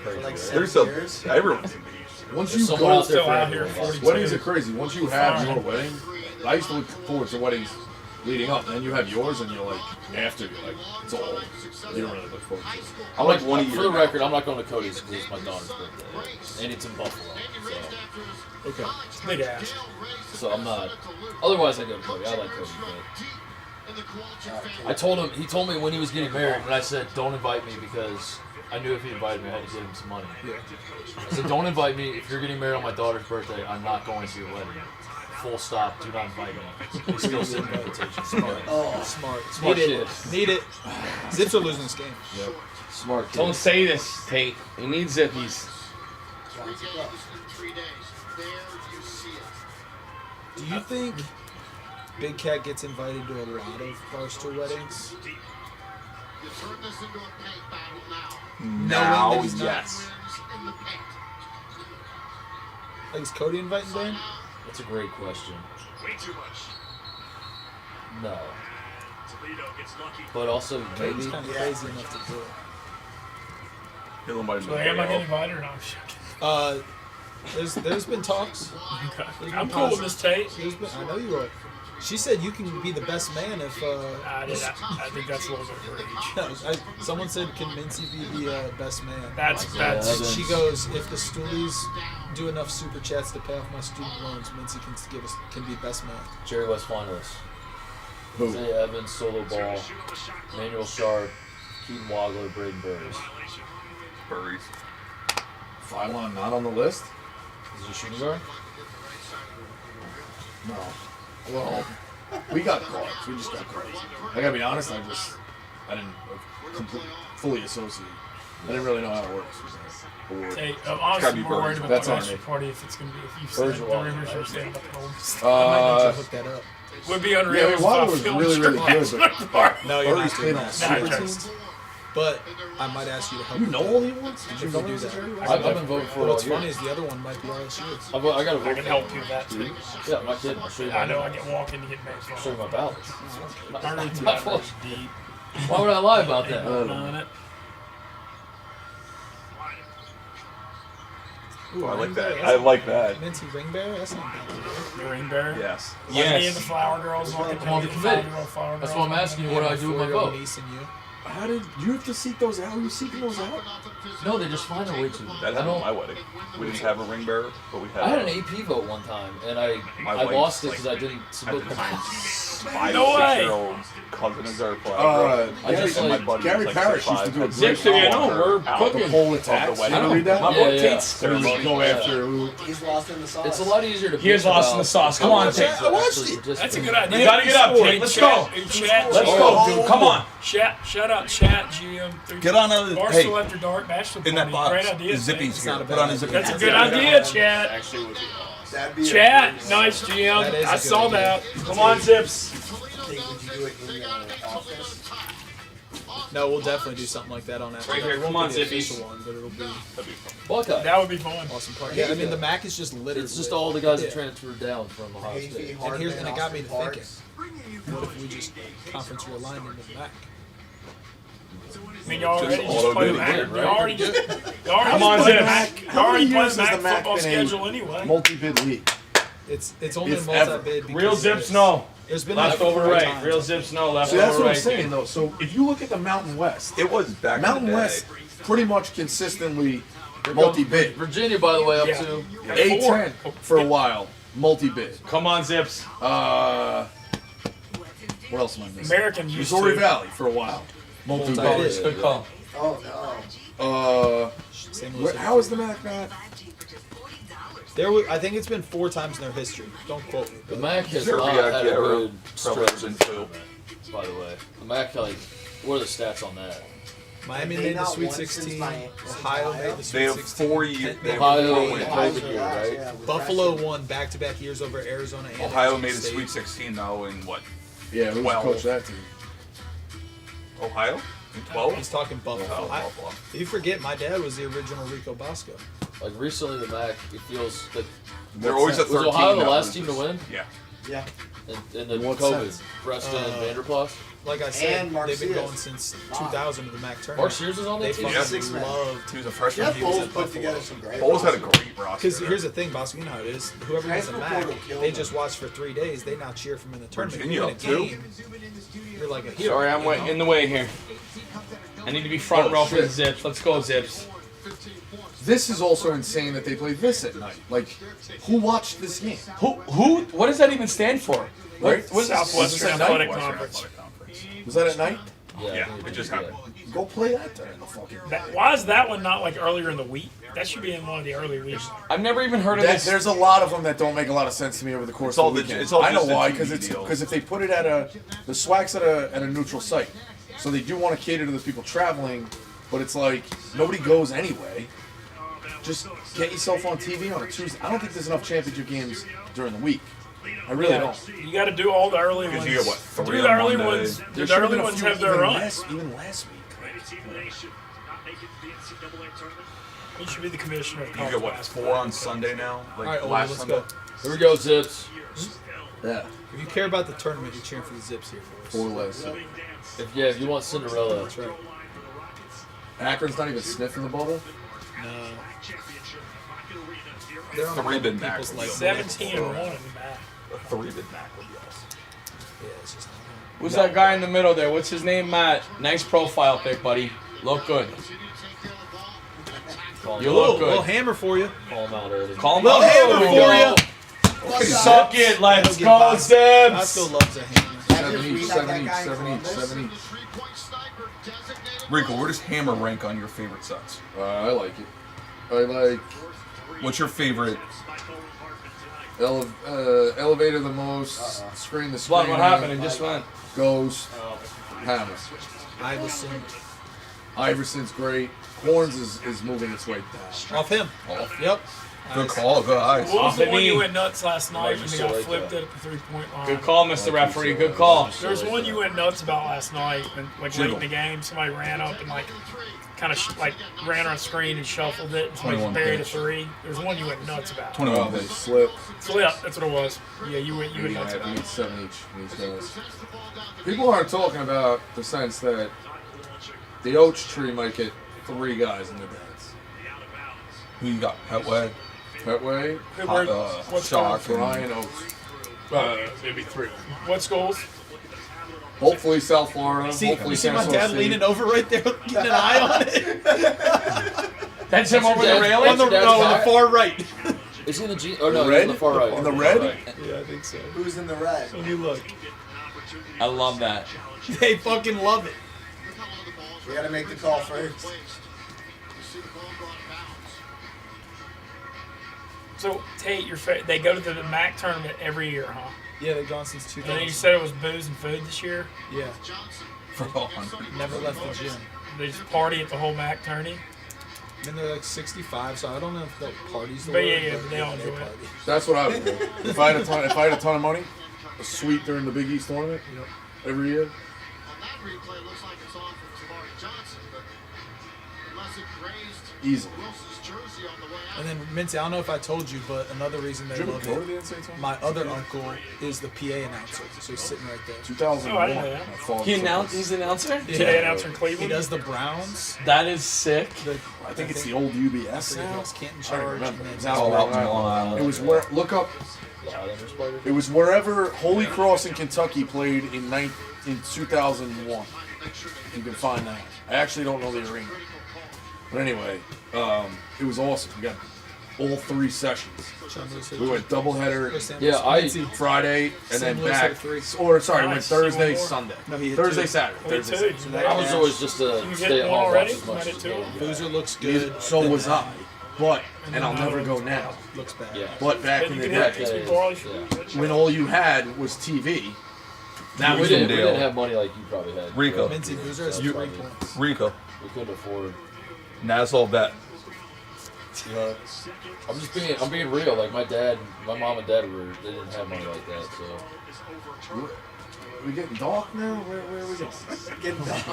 Crazy, like right? 7 There's some. years. Everyone's engaged. Once There's you someone go, out there Still for out here, everyone. 42. weddings are crazy. Once you have your wedding, I used to look forward to weddings leading up, and then you have yours, and you're like, after, you're like, it's all, you don't really look forward to it. I'm like one a For year. the now. record, I'm not going to Cody's because it's my daughter's birthday, and it's in Buffalo. Okay. Big ass. So I'm not. Otherwise, I go to Cody. I like Cody. But I told him. He told me when he was getting married, and I said, "Don't invite me because I knew if he invited me, I had to give him some money." Yeah. I said, "Don't invite me if you're getting married on my daughter's birthday. I'm not going to your wedding. Full stop. Do not invite me." He still sent me an invitation. Smart. Smart. Smart Need kid. it. Need it. Zips are losing this game. Yep. Smart kid. Don't say this, Tate. He needs zippies. Do you think Big Cat gets invited to a lot of Barstool weddings? Now, Knowing that he's not- yes. Like, is Cody inviting Dan? That's a great question. No. But also maybe. He's kind of crazy enough to do it. So am I getting invited or not? There's been talks. Okay. There's I'm been cool with positive- Miss Tate. there's been- I know you are. She said you can be the best man if. I think that's a little bit of a reach. No, someone said, "Can Mincy be the best man?" That's She goes, "If the Stoolies do enough super chats to pay off my student loans, Mincy can be best man." Jerry West finalists. Who? Zay Evans, Solo Ball, Manuel Sharp, Keaton Wagler, Braden Burris. Burries. Phylon not on the list? Is he a shooting guard? No. Well, we got cards. We just got cards. I gotta be honest, I didn't fully associate. I didn't really know how it works. Hey, I'm honestly more worried about That's the on bachelor me. party if it's going to be, if you said Birds the are walking, rumors right? are saying about the homeless. I might need to hook that up. Would be unreal. Yeah, I mean, Waddle if was I filmed really, really your good, bachelor but party. No, you're Burries not played doing on that. super Nah, teams. But I might ask you to help. You know all he wants? Did you do that? I've been voting for But it what's all year. funny is the other one might be LSU. I got to I vote. can help you with that too. Yeah, I'm not kidding. I'll show you I know my, I get walking to get made I'll show you my ballot. Early to Not that full. deep. Why would I lie about that? On it. Ooh, I like ring bear, that. that's I not like bad. that. Mincy ring bear? That's not bad. Green Bear. Yes. Me and the Flower Girls walking I'm on the to committee. Flower That's Girls. what I'm asking you. What do I do with my 4-year-old vote? niece and you. How did you have to seek those out? Are you seeking those out? No, they just find a way to. That I happened at don't. my wedding. We didn't have a ring bearer, but we had. I had an AP vote one time, and I My lost it wife's, because I didn't submit the. Five, No way. 6-year-old cousin of Zerpa. I just and like- my buddy Gary was Parrish used to 6'5", do a had great zips column in, on we're her cooking. the pole attack. Of the wedding. You ever read that? My Yeah, boy yeah. Tate's Who would ceremony. go after? He's lost in the sauce. It's a lot easier to. He is bitch lost in about the sauce. Come on, than Tate. to actually participate. That's a good idea. You gotta get up, Tate. Let's go. Let's go, dude. Come on. Shout out chat GM. Get on a Barstool hey After Dark Bachelor in that Party. box. Great idea. Zippy's Tate. here. not a Put bad on his zippy. That's a good idea, chat. Actually, would be That'd be a Chat, good nice GM. That is a I good saw idea. that. Come on, Zips. Would you do it in the office? No, we'll definitely do something like that on that. Right here, It won't come on, be the Zippies. official one, but it'll be Buckeye. That would be fun. awesome party. Yeah, I mean the Mac is just littered. It's just with- all the guys that Yeah. transferred down from Ohio Hayfee, State. And Hardman, it got me to Austin thinking. Parks. What if we just conference realigned into the Mac? I mean, y'all already Just just play the auto-bidding, Mac. right? You already just Come on, play the Zips. Mac. You How many already play years the has Mac the Mac football been schedule a anyway. multi-bid league? It's only If ever. multi-bid. because Real Zips, no. There's been Left like over 4 right. times. Real Zips, no. Left See, that's over what I'm right. saying, though. So if you look at the Mountain West, It was back Mountain in the day. West pretty much consistently multi-bid. Virginia, by the way, up Yeah. to. A10 for a while, multi-bid. Come on, Zips. What else am I missing? American used Missouri to. Valley for a while, multi-bid. Multi-bid. Good call. Oh no. St. Louis. How is the Mac not? I think it's been 4 times in their history. Don't quote me. The MAC has Sure, not yeah, had a yeah, good probably stretch been 2. by the way. The MAC, like, what are the stats on that? Miami They made the not Sweet won since 16. Ohio. Ohio made the They Sweet have 16. 4 years. They have Ohio 4 and wins. COVID year, right? Yeah, with Buffalo freshman. won back-to-back years over Arizona and Ohio Arizona made the State. Sweet 16 though in what? Yeah, who's 12. coach that team? Ohio? In 12? He's talking Buffalo. Oh, Buffalo. You forget, my dad was the original Rico Bosco. Like, recently, the MAC, it feels like. They're always at Was 13. Ohio the now. last team to win? Yeah. Yeah. In the what COVID? sense? Preston and Vanderplas? Like I said, And Mark they've been Sears. going since 2000 to the MAC tournament. Mark Sears was on They that team? fucking Six man. loved. He was a freshman. Jeff He was Bowles at put Buffalo. together some great. Bowles had a rosters. great roster. Because there. here's the thing, Bosco, you know how it is. Whoever wins the Transfer MAC, portal killed they them. just watch for 3 days. They now cheer from in the tournament. Virginia, You win a too. game, you're like a hero. Sorry, I'm you know? in the way here. I need to be front row for the Zips. Let's go, Zips. This is also insane that they play this at night. Like, who watched this game? Who? What does that even stand for? Right? Southwestern at Athletic night? Conference. Was that at night? Yeah, I think it just did, happened. Go play that during the fucking. Why is that one not like earlier in the week? That should be in one of the early weeks. I've never even heard of this. There's a lot of them that don't make a lot of sense to me over the course It's all of the the- weekend. it's all I know just a why, TV because deal. if they put it at the SWAC's at a neutral site, so they do want to cater to the people traveling, but it's like nobody goes anyway. Just get yourself on TV on a Tuesday. I don't think there's enough championship games during the week. I really don't. You got to do all the early ones. Because you get, what, 3 Do the on early Monday? ones. There The should have early been a ones few have their even run. even last week. He should be the commissioner of You college get, what, basketball. 4 on Sunday now? Like All right, Ole, last let's Sunday? go. Here we go, Zips. Yeah. If you care about the tournament, you're cheering for the Zips here, boys. Four less. If you want Cinderella, That's right. Akron's not even sniffing the bubble. No. They're on Three been people's back. like 17 and 1 in the back. A 3 bid back would be awesome. Yeah, it's just Who's that guy in the middle there? What's his name, Matt? Nice profile pic, buddy. Look good. You look little good. hammer for you. call him out early. Call him Little out. hammer There we for go. you. Suck it. Let's Get go, by. Zips. I still love the hammer. Have you 7 each, tweeted 7 that each, guy in 7 each, Columbus? 7 each. Rico, where does Hammer rank on your favorite sets? I like it. I like What's your favorite? elevator the most, screen the screen. Blood, what happened? It just went. Goes, hammer. Iverson. Iverson's great. Horns is moving its way down. Off him. Off. Yep. Good call, good eyes. What was the the one you knee. went nuts last night when they still got like flipped that. at the 3-point line? Good call, Mr. Referee. Good call. There was one you went nuts about last night, when, like late Jiggle. in the game, somebody ran up and like kind of like ran on screen and shuffled it, and somebody 21 buried a pitch. 3. There's one you went nuts about. 21 They pitch. slip. Flip, that's what it was. Yeah, you went We nuts about need it. 7 each. These guys. People aren't talking about the sense that the Oak Tree might get 3 guys in the dance. Who you got? Petway, Petway, Who were- what's Shock, goals? Brian Oaks. Maybe 3. What's goals? Hopefully South Florida. See, hopefully you see my San dad Jose. leaning over right there, getting an eye on it. That's him over the Dad's- railing? On the, Dad's no, on back. the far right. Is he in the G? Oh no, red? he's on the far right. On the red? Right. Yeah, I think so. Who's in the red? Let me look. I love that. They fucking love it. We gotta make the call first. So Tate, they go to the MAC tournament every year, huh? Yeah, they've gone since And then you 2000. said it was booze and food this year. Yeah, for all 100. never left the gym. They just party at the whole MAC tourney. Then they're like 65, so I don't know if the party's the But word, yeah, but they all enjoy it. party. That's what I would do. If I had a ton of money, a suite during the Big East tournament every year. On that replay, it looks like it's off of Jabari Johnson, but unless it grazed Easily. Wilson's jersey on the way out. And then Mincy, I don't know if I told you, but another reason they Did you love ever go to it. the NCAA tournament? My other uncle is the PA announcer, so he's sitting right there. 2001. Oh, I didn't know that. I followed He the announced. He's an announcer. Today announcer in He Cleveland. does the Browns. That is sick. I think it's the old UBS I forget who now. else, Canton I don't Charge. remember. and It was then- out All in out Long in Long Island. Island. It was where look up. It was wherever Holy Cross in Kentucky played in 2001. You can find that. I actually don't know the arena, but anyway, it was awesome. We got all 3 sessions. We went doubleheader Yeah, I- Friday and then Sam Lewis back. had 3. Or sorry, we went Nice. Thursday, One more. Sunday. No, he hit Thursday, 2. Saturday. Me Thursday, too. Saturday. I was always just a You hit stay at one home already? watch as much I did as too. possible. Boozer looks good. So was I, but and I'll never go now. Looks bad. Yeah. But back But in you the can hit day, these Yeah. people all- Yeah. when all you had was TV, that We was didn't, the we deal. didn't have money like you probably had. Rico. Mincy Boozer has You- 3 points. Rico, We couldn't afford. Nassau bet. You know, I'm being real. Like my mom and dad they didn't have money like that. So we getting dark now. Where are we going? Getting done.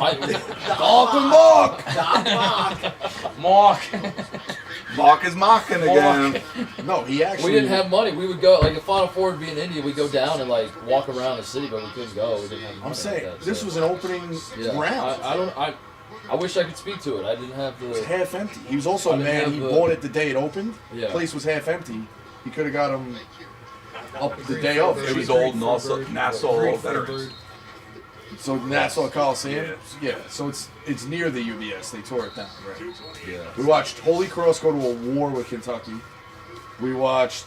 Mark. Mark is mocking again. No, he actually. we didn't have money. We would go like if Final Four would be in India. We'd go down and like walk around the city, but we couldn't go. We didn't have money I'm saying like that, this so. was an opening Yeah, round. I wish I could speak to it. I didn't have It was the. half empty. He was also I didn't mad. have He the- bought it the day it opened. Yeah. The place was half empty. He could have got him up the day of. It was old Nassau veterans. So Nassau Coliseum. Yeah. So it's near the UBS. They tore it down. Right. Yeah. We watched Holy Cross go to a war with Kentucky. We watched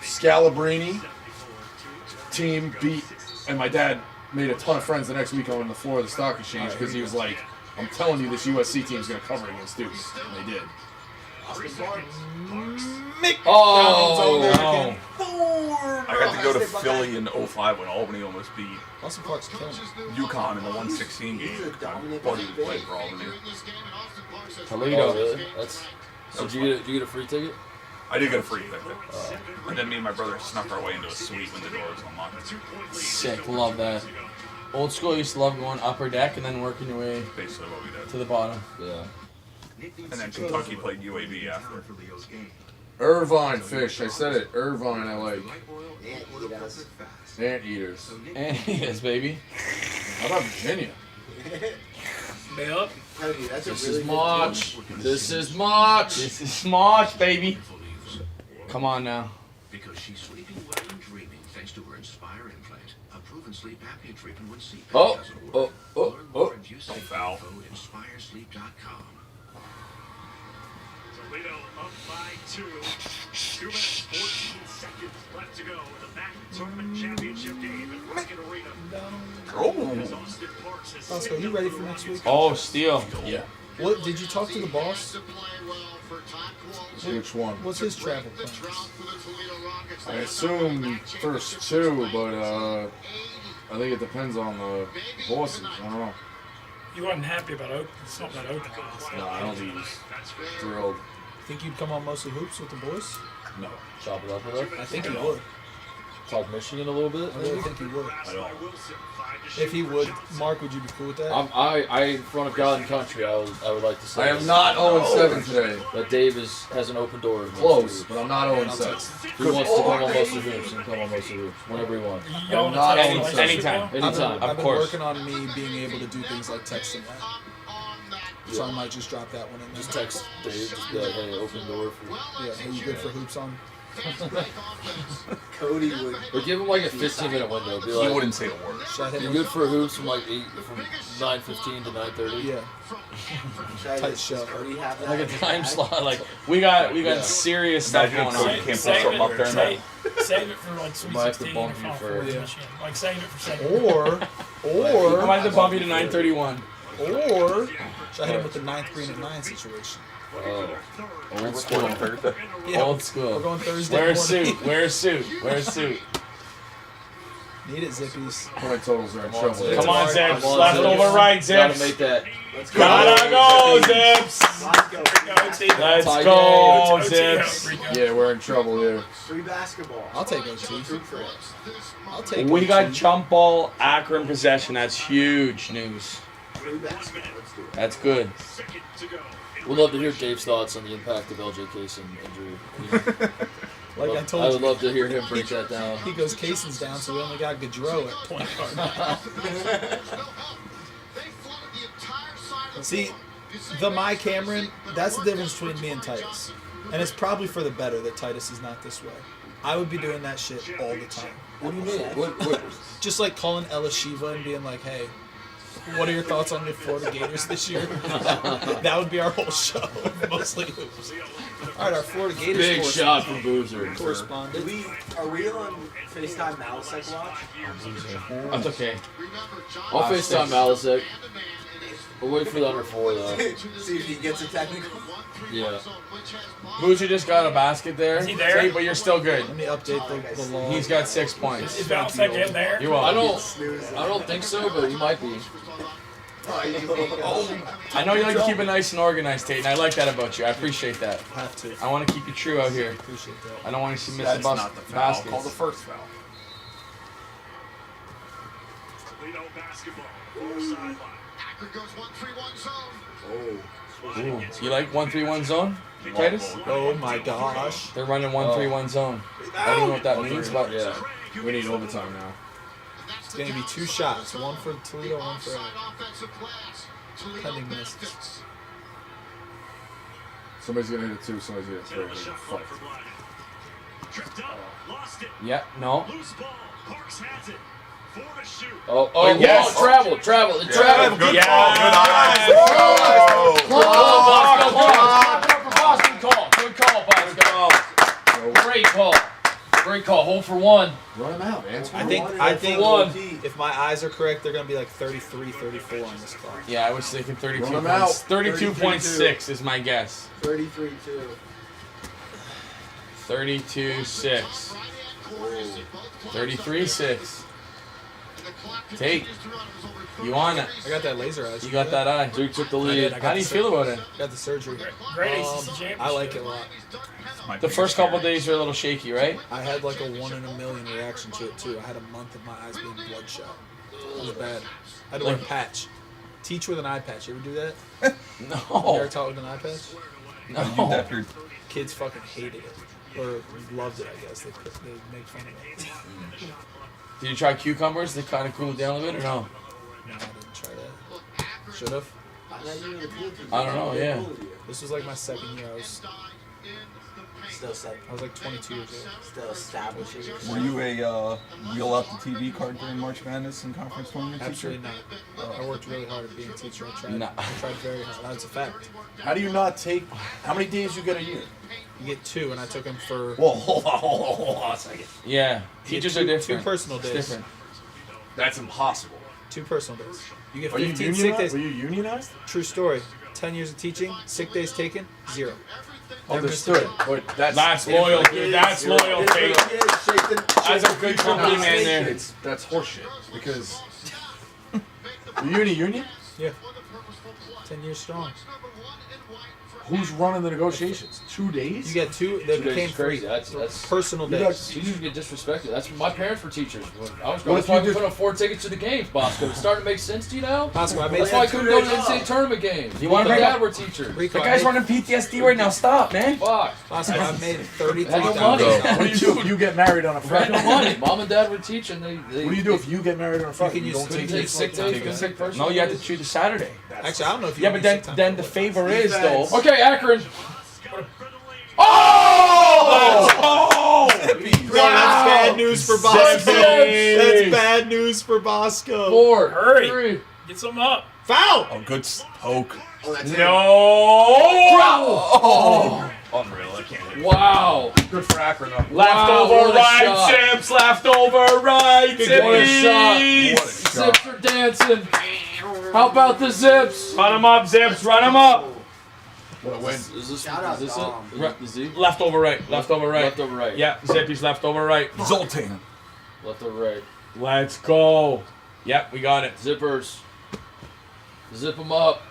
Scalabrini team beat, and my dad made a ton of friends the next week on the floor of the stock exchange because he was like, "I'm telling you, this USC team's gonna cover against Duke," and they did. Oh. I got to go to Philly in 05 when Albany almost beat Austin Park's killing it. UConn in the 116 game. My buddy played for Albany. Toledo. Oh, really? That's. So did you get a free ticket? I did get a free ticket. And then me and my brother snuck our way into a suite when the door was unlocked. Sick. Love that. Old school used to love going upper deck and then working your way Basically what we did. to the bottom. Yeah. And then Kentucky played UAB after. Irvine fish. I said it. Irvine, I like. Anteaters. Anteaters. Yes, baby. How about Virginia? Yep. Cody, that's a This really is good March. team. This is March. This is March, baby. Come on now. Because she's sleeping well and dreaming thanks to her Inspire implant, a proven sleep apnea treatment when CPAP Oh, doesn't oh, work. oh, Learn oh. more and use safe Foul. info at inspiresleep.com. Toledo up by 2. 2 minutes, 14 seconds left to go in the MAC Tournament Championship game at Lincoln Arena. As Austin Parks has Bosco, you ready for next week? Oh, Steele. Yeah. What did you talk to the boss? Which one? What's his travel plans? I assume first 2, but I think it depends on the bosses. I don't know. You wasn't happy about Oakland. It's not about Oakland. No, I don't think he's thrilled. Think you'd come on Mostly Hoops with the boys? No. Chop it up with her. I think he would. Talk Michigan a little bit. I really think he would. I don't. If he would, Mark, would you be cool with that? I in front of God and country, I would like to say. I am not 0-7 today. That Dave has an open door. to Close, Mostly but I'm not 0-7. Hoops. If he wants to come on Mostly Hoops, and come on Mostly Hoops whenever he wants. Y'all I'm not wanna on talk the anytime. Anytime. I've been course. working on me being able to do things like texting that. So I might just drop that one in there. Just text Dave. Just be like, hey, open door for you. Yeah, are you good for hoops on? Cody would. Or give him like a 15-minute window. Be He like, wouldn't say a word. Should I hit you him? good for hoops from like 9:15 to 9:30? Yeah. Tight show. Cody have that Like a in his time bag? slot. Like we got Yeah. serious stuff Imagine going if on. Cody can't put something up there. Save it for like Sweet Might have to 16 or bump you Final for- Four Yeah. Michigan. Like save it for second. I might have to bump you to 9:31. Or should I hit him with the 9th green at 9 situation? Oh, Old school on Thursday. Yeah, old we're school. going Thursday Wear a morning. suit. Wear a suit. Wear a suit. Need it, Zippies. Point totals are in Come on, trouble. Zips. Come on, Zips. Come on, Left Zips. over, right, Gotta Zips. make that. Let's go. Gotta go, Zips. Let's go. Let's Tie go, game. Zips. Yeah, we're in trouble here. Free basketball. I'll take OT. Root for it. I'll take We OT. got jump ball, Akron possession. That's huge news. Free basketball. Let's do it. That's good. We'd love to hear Dave's thoughts on the impact of LJ Kaysen injury. You know, Like I I told would you. love to hear him break that down. He goes Kaysen's down, so we only got Gaudreau at point guard. See, the My Cameron, that's the difference between me and Titus. And it's probably for the better that Titus is not this way. I would be doing that shit all the time. What do you mean? What? Just like calling Ella Shiva and being like, hey, what are your thoughts on your Florida Gators this year? That would be our whole show, mostly hoops. All right, our Florida Gators Big shot from Boozer. correspondent. Are we on FaceTime Malasek watch? That's okay. I'll FaceTime Malasek. We'll wait for the under 4 though. See if he gets a technical. Yeah. Boozer just got a basket there. Is he there? See, but you're still good. Let me update the law. He's got 6 points. Is Valsec in there? You're I welcome. don't think so, but he might be. I know you like to keep it nice and organized, Tate, and I like that about you. I appreciate that. Have to. I want to keep you true out here. Appreciate that. I don't want to see That's missing not the foul. Call the baskets. first foul. Toledo basketball. Far sideline. You like 1-3-1 zone, Titus? Oh my gosh. They're running 1-3-1 zone. I don't know what that means, but Yeah. We need overtime now. It's going to be 2 shots. One for Toledo, one for pending misses. Somebody's gonna hit it 2, somebody's gonna hit Set up a 3. shot clock for Black. Tripped up. Lost it. yeah, no. Loose ball. Parks has it. 4 to shoot. Oh, yes. travel. Good Yeah. call. Good eyes. Good call, Bosco. Great call. Great call. Hold for 1. Run him out, man. I think one. if my eyes are correct, they're going to be like 33, 34 on this clock. Yeah, I was thinking 32 Run 'em out. points. 32.6 is my guess. 33-2. 32-6. 33-6. Tate, you on it. I got that laser eyes. You got that eye. Duke took the I did. lead. I got How do you the feel about it? Got the surgery. Great ACC championship. I like it a lot. The first couple days are a little shaky, right? I had like a 1 in a million reaction to it too. I had a month of my eyes being bloodshot. It was bad. I had to wear a patch. Teach with an eye patch. You ever do that? You No. ever taught with an eye patch? You definitely. Kids fucking hated it. Or loved it, I guess. They make fun of it. Did you try cucumbers? They kind of cooled down a bit, or no? No, I didn't try that. Should have. I don't know. Yeah. This was like my second year. I was like 22 years old. Still establishing yourself. Were you a wheel out the TV card during March Madness and conference tournament? Absolutely not. I worked really hard at being a teacher. I tried. Nah. I tried very hard. That's a fact. How do you not take? How many days you get a year? You get 2, and I took them for Whoa, hold on a second. Yeah. you get Teachers two, are different. 2 personal It's days. different. That's impossible. 2 personal days. You get Are you 15 sick days. unionized? Were you unionized? True story. 10 years of teaching, sick days taken, 0. Understood. But That's loyal, dude. That's loyalty. That's a good company man there. That's horseshit because were you in a union? Yeah. 10 years strong. Who's running the negotiations? 2 days? You get 2. They 2 days became is crazy. 3. That's Personal You days. guys- teachers get disrespected. That's my parents were teachers. When I was What growing if up, I you couldn't did- afford tickets to the games, Bosco. It's starting to make sense to you now? Possible. I made That's why I couldn't go to the NCAA tournament games. You wanna My bring dad up- were teachers. Rico, That guy's running PTSD right now. Stop, man. Fuck. Possible. I made Had no money. $33,000. What do you do if you get married on a Had Friday? no money. Mom and dad were teaching. They What do you do if you get married on a Friday? can You use- don't couldn't take take sick days for sick person? No, you have to choose a Saturday. Actually, I don't know if you Yeah, can but use sick time then for the it. favor is though. Okay, Akron. Oh! Wow. That's bad news for Bosco. Zippy. That's bad news for Bosco. 4. Hurry. 3. Get some up. Foul! Oh, good poke. No! Oh, unreal. I can't hit it. Wow. Good for Akron though. Leftover what a right, shot. Sips. Leftover right, What a shot. Zippies. Zips are dancing. How about the Zips? Run them up, Zips. Run them up. What a win. Is this Shout out it? Dom. Is it the Z? Leftover right. Leftover right. Leftover right. Yeah, Zippy's leftover right. Zoltan. Leftover right. Let's go. Yep, we got it. Zippers. Zip them up.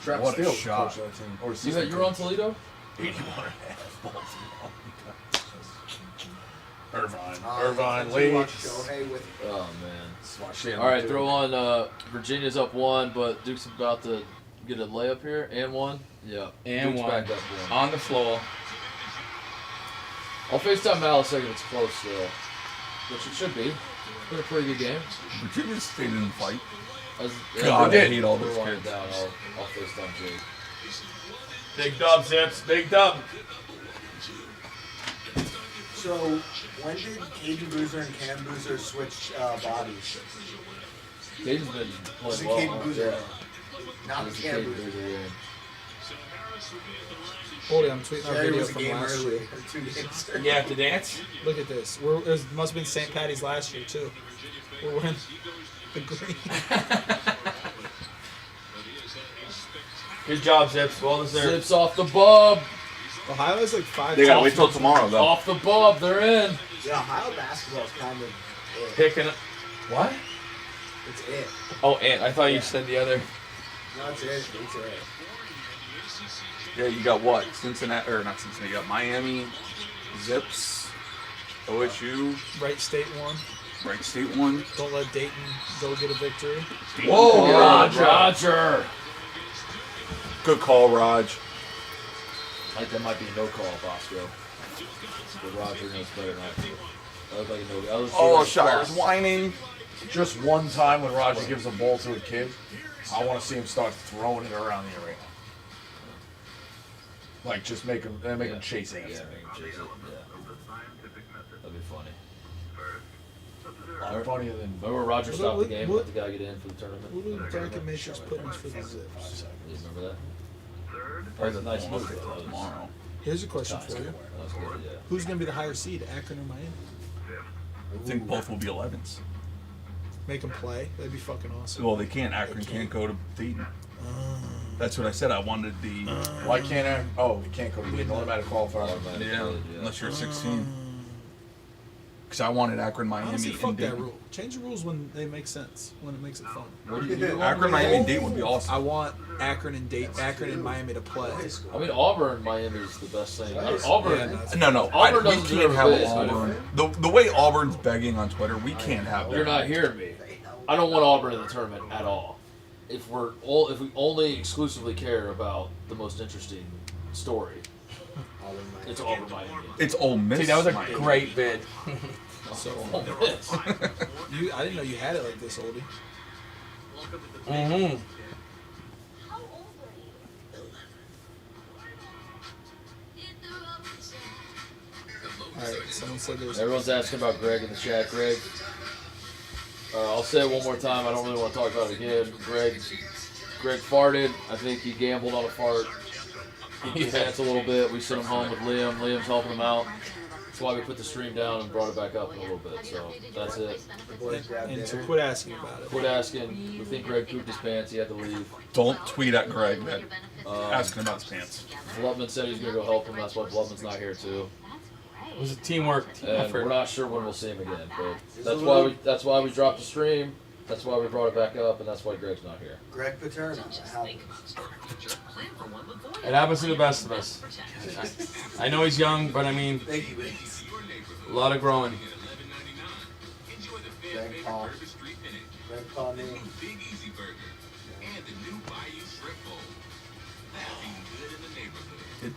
Trap What a Steele, shot. coach of that team. Or You assistant were on coach. Toledo? 81.5 Baltimore. Irvine. Irvine, late. Oh, man. Swashin, All right, dude. throw on Virginia's up 1, but Duke's about to get a layup here. And 1. Yeah. And Duke's 1. back up 1. On the floor. I'll FaceTime Mal a second if it's close still. Which it should be. It's been a pretty good game. Virginia State didn't fight. God, I hate all those kids. kids. Down, I'll FaceTime Jake. Big dub, Zips. Big dub. So, when did Caden Boozer and Cam Boozer switch bodies? Caden's been Was it playing Caden well. Boozer? Yeah. Not It was Cam Caden Boozer. Boozer, yeah. Holy, I'm tweeting our Jerry video was a from game last early. year. 2 games. You have to dance? Look at this. It must have been St. Patty's last year, too. We're wearing the green. Good job, Zips. Well deserved. Zips off the bub. Ohio has like 5 They gotta tops. wait till tomorrow though. Off the bub. They're in. Yeah, Ohio basketball is kind of it. Picking up. What? It's it. Oh, and I thought you said the other. No, it's it. It's it. Yeah, you got what? Cincinnati, or not Cincinnati, you got Miami, Zips, OSU, Wright State won. Wright State one. Don't let Dayton go get a victory. Whoa, Roger. Good call, Raj. I think that might be a no call, Bosco. But Roger knows better not to. That looked like a no. That was Oh, like Shire's whining. Just one time when Roger gives a ball to a kid, I want to see him start throwing it around the arena. Like, just make him chase it. Yeah, make him chase it. Yeah. That'd be funny. Funnier than. Remember Roger stopped the game and what- let the guy get in for the tournament? What are the Darkin Matrix putting us for the Zips? You remember that? That was a nice move. That was, Tomorrow. Here's a question for you. that was good, yeah. Who's going to be the higher seed, Akron or Miami? I think both will be 11s. Make them play? That'd be fucking awesome. Well, they can't. Akron can't go to Dayton. That's what I said. I wanted the. Why can't I? Oh, you can't go to the automatic qualifier. Automatic Yeah, village, yeah. unless you're 16. Because I wanted Akron, Miami, Honestly, and fuck that Dayton. rule. Change the rules when they make sense, when it makes it fun. What do you Akron, Miami, and Dayton would be awesome. I want Akron and Miami to play. I mean, Auburn, Miami is the best thing. Auburn. Yeah, that's- No, Auburn we doesn't can't deserve have a base, Auburn. The way Auburn's begging on Twitter, we can't have that. You're not hearing me. I don't want Auburn in the tournament at all. if we only exclusively care about the most interesting story, it's Auburn Miami. It's Ole Miss. Dude, that was a Miami. great bid. So Ole Miss. I didn't know you had it like this, oldie. Mm-hmm. All right, someone said there's. Everyone's asking about Greg in the chat. Greg, I'll say it one more time. I don't really want to talk about it again. Greg farted. I think he gambled on a fart. He pants a little bit. We sent him home with Liam. Liam's helping him out. That's why we put the stream down and brought it back up in a little bit. So that's it. And so quit asking about it. Quit asking. We think Greg pooped his pants. He had to leave. Don't tweet at Greg that asking about his pants. Blubman said he's going to go help him. That's why Blubman's not here too. It was a teamwork And effort. we're not sure when we'll see him again. But that's why we dropped the stream. That's why we brought it back up, and that's why Greg's not here. Greg Paterno. It happens to the best of us. I know he's young, but I mean, a lot of growing. Greg Paul. Greg Paul knew.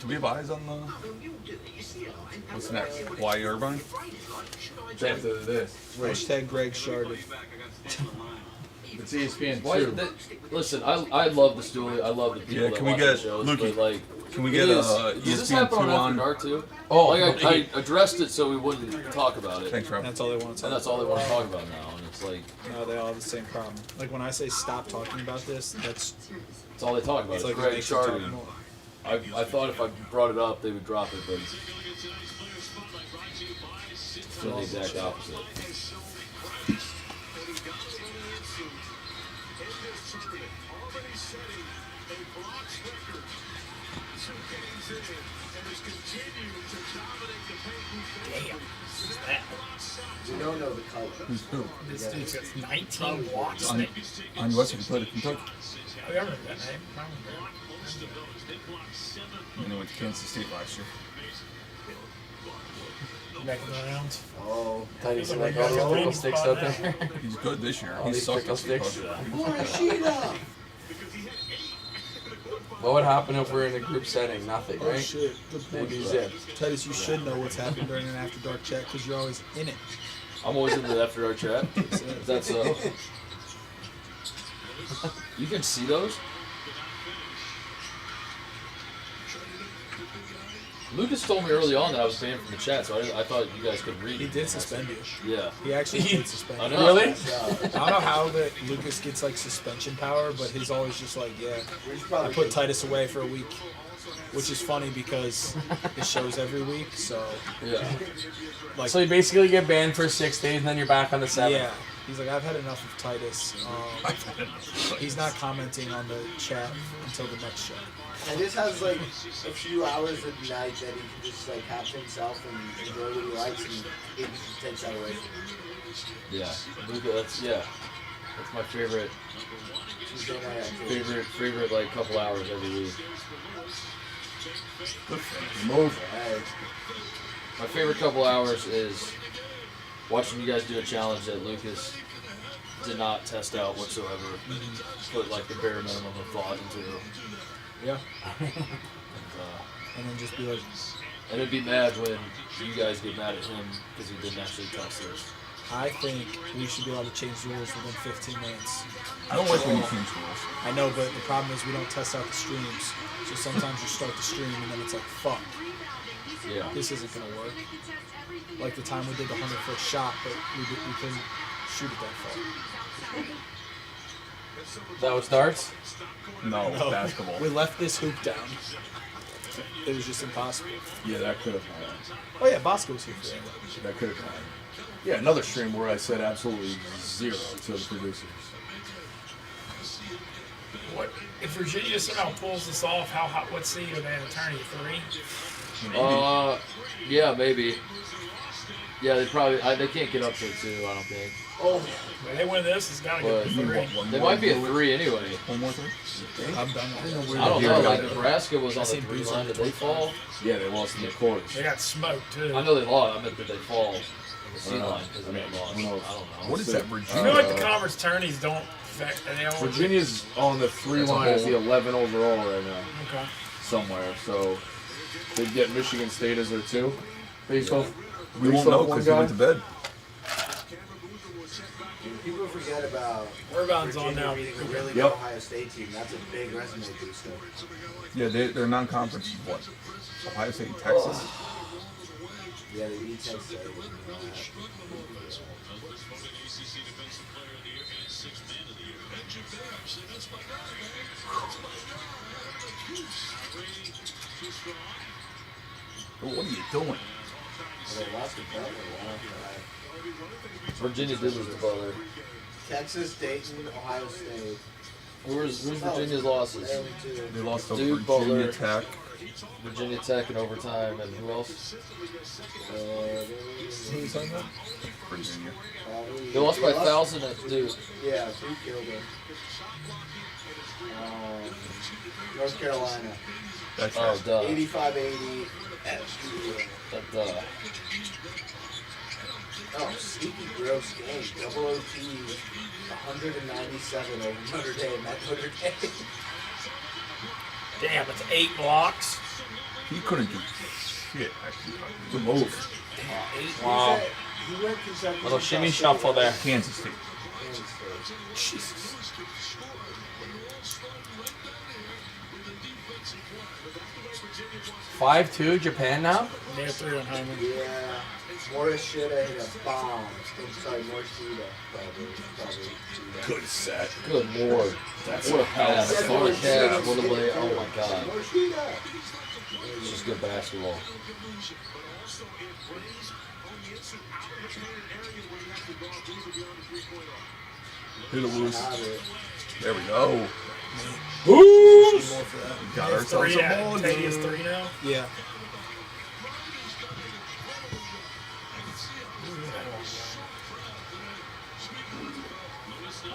Do we have eyes on the... What's next? Hawaii Irvine? After this. Hashtag Greg sharded. It's ESPN Why, 2. listen, I love the studio. I love the people Yeah, that can we watch get the shows, Lukey, but like, can we get does this ESPN happen 2 on After on? Dark too? Oh, Like I addressed it so we wouldn't talk about it. Thanks, Rob. That's all they want to talk And that's all they want to talk about now, and it's like No, they all have the same problem. Like when I say stop talking about this, that's all they talk about. it's It's like it Greg makes them talk Shardy. more. I thought if I brought it up, they would drop it, but it's doing the exact opposite. We don't know the color. Who's who? This dude's got 19 blocks. On US, if you played at Kentucky. I remember that name. I remember. And they went to Kansas State last year. Back in the rounds. Oh. Tiny like all those pickle sticks out there. He's good this year. All He these sucked pickle this sticks. year. What would happen if we're in a group setting? Nothing, Oh right? shit, good point. Maybe zipped. Titus, you should know what's happened during an After Dark chat because you're always in it. I'm always in the After Dark chat. That's so. You can see those? Lucas told me early on that I was banned from the chat, so I thought you guys could read He it. did suspend you. Yeah. He actually did suspend I you. know. Really? I don't know how that Lucas gets like suspension power, but he's always just like, yeah. I put Titus away for a week, which is funny because it shows every week. So Yeah. like, So you basically get banned for 6 days, and then you're back on the 7th. yeah, he's like, I've had enough of Titus. He's not commenting on the chat until the next show. And this has like a few hours of the night that he can just like have to himself and enjoy what he likes, and it takes that away from him. Yeah. Lucas, that's my favorite Tuesday night activity. favorite like couple hours every week. Move. Hey. My favorite couple hours is watching you guys do a challenge that Lucas did not test out whatsoever. Put like the bare minimum of thought into it. Yeah. And And then just be like, and it'd be mad when you guys get mad at him because he didn't actually test this. I think we should be able to change the rules within 15 minutes. I don't like when you change rules. I know, but the problem is we don't test out the streams. So sometimes you start the stream and then it's like, fuck, Yeah. this isn't going to work. Like the time we did the 100-foot shot, but we couldn't shoot it that far. That was darts? No, No, basketball. we left this hoop down. It was just impossible. Yeah, that could have happened. Oh yeah, Bosco was here for that. That could have happened. Yeah, another stream where I said absolutely zero to the producers. What if Virginia somehow pulls this off? What seed are they in the tourney? 3? Yeah, maybe. Yeah, they can't get up to 2, I don't think. Oh, if they win this, it's got to go But to 3. they might be a 3 anyway. One more thing? I'm done. I don't know. Like Nebraska was on the 3 line. Did they fall? Yeah, they lost in the quarters. They got smoked too. I know they lost. I meant that they fall in the C line because they lost. I don't know. What is that, I Virginia? feel like the conference tourneys don't they all Virginia's on the 3 line as the 11 overall right now. Okay. Somewhere. So they'd get Michigan State as their 2. Based off. We won't know because he went to bed. People forget about Orban's on now. Virginia beating a really good Yep. Ohio State team. That's a big resume booster. Yeah, they're non-conference. What? Ohio State, Texas. Yeah, they beat Texas. What are you doing? They lost to Butler. Virginia did lose to Butler. Texas, Dayton, Ohio State. Who's Virginia's losses? Only 2. They lost to Duke, Virginia Butler. Tech. Virginia Tech in overtime, and who else? Who are you talking about? Virginia. They lost by 1,000 at Duke. Yeah, Duke killed it. North Carolina. That's Oh, right. duh. 85-80 at Duke. Duh. Oh, sneaky gross game. Double OT, 197 over Notre Dame at Notre Dame. Damn, it's 8 blocks. He couldn't do shit. Good move. Wow. He went consecutive. Little shimmy shuffle there. Kansas State. Jesus. Five 2 Japan now. They have 3 on Hyman. Yeah. Morishida hit a bomb. Sorry, Morishida. Probably. Good set. Good lord. That's What a a hell pass. of a What a catch. catch. What a lay. Oh my god. Morishida. It's just good basketball. Hit it loose. Got it. There we go. Who's? Got It's ourselves 3 a now. ball Teddy is game. 3 now. Yeah.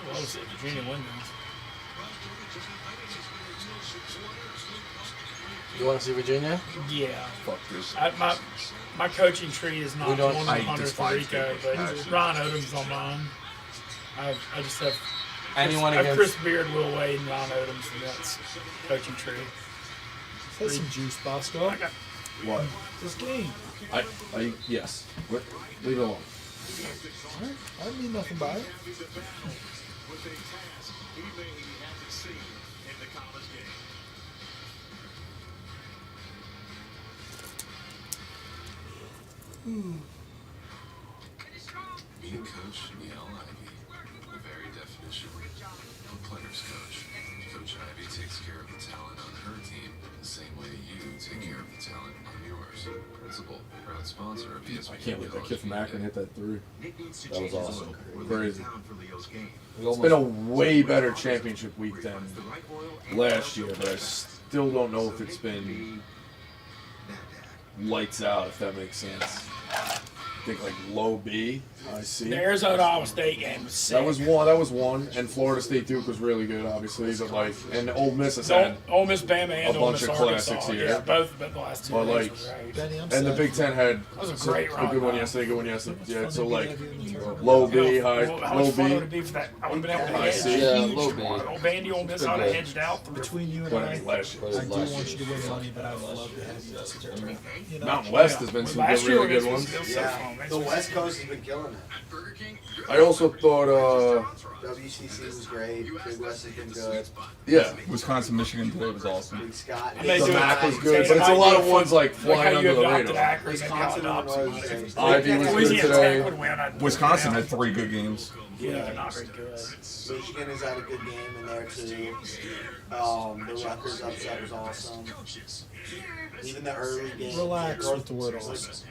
Well, let's see, Virginia win this. You want to see Virginia? Yeah. Fuck this. My coaching tree is not We don't- 100 for despise Rico, him. but Ron Odom's on mine. I just have Anyone I have against? Chris Beard, Will Wade, and Ron Odoms, and that's coaching tree. That's some juice, Bosco. I got What? This game. Yes. Leave it alone. Alright, I don't mean nothing by it. Being coach Neil Ivy, the very definition of a player's coach. Coach Ivy takes care of the talent on her team the same way you take care of the talent on yours. Principal, proud sponsor of I can't believe that kid from Akron hit that 3. That was awesome. Crazy. We It's been a way better championship week than last year, but I still don't know if it's been lights out, if that makes sense. I think like low B, I see. the Arizona Iowa State game was sick. That was one, and Florida State Duke was really good, obviously, but like, and Ole Miss has So, had, Ole Miss, Bama, and a Ole bunch Miss of Arkansas. classics here. Yeah, both the last 2 But, days like, were great. Benny, I'm and the sad. Big Ten had That was a great a run, good one bro. yesterday, good one yesterday. Yeah, so Fun like to be in the tournament. low B, How high, much low fun would B. it be for that? I would have been able to I hedge. see. Yeah, low B. Old Bandy, Ole Miss, I'd have hedged out. Between you and But I, last year. I do want you to win money, but I would love to have you as a tournament. You know? Mountain West has been some Last good, year really good was ones. still so Yeah, fun. the West Coast has been killing it. I also thought, WCC was great. Big West has been good. yeah, Wisconsin, Michigan today was awesome. Big Scott. I may the do it. MAC was Say good, it but it's a might lot be of fun. ones like Like flying how under you the adopted radar. Akron and Wisconsin got was adopted. great. Ivy was good Louisiana today. Tech would win. I'd Wisconsin win. had 3 good games. Yeah, they're not very good. Michigan has had a good game in there too. The Rutgers upset was awesome. Even the early game. Relax with the word awesome.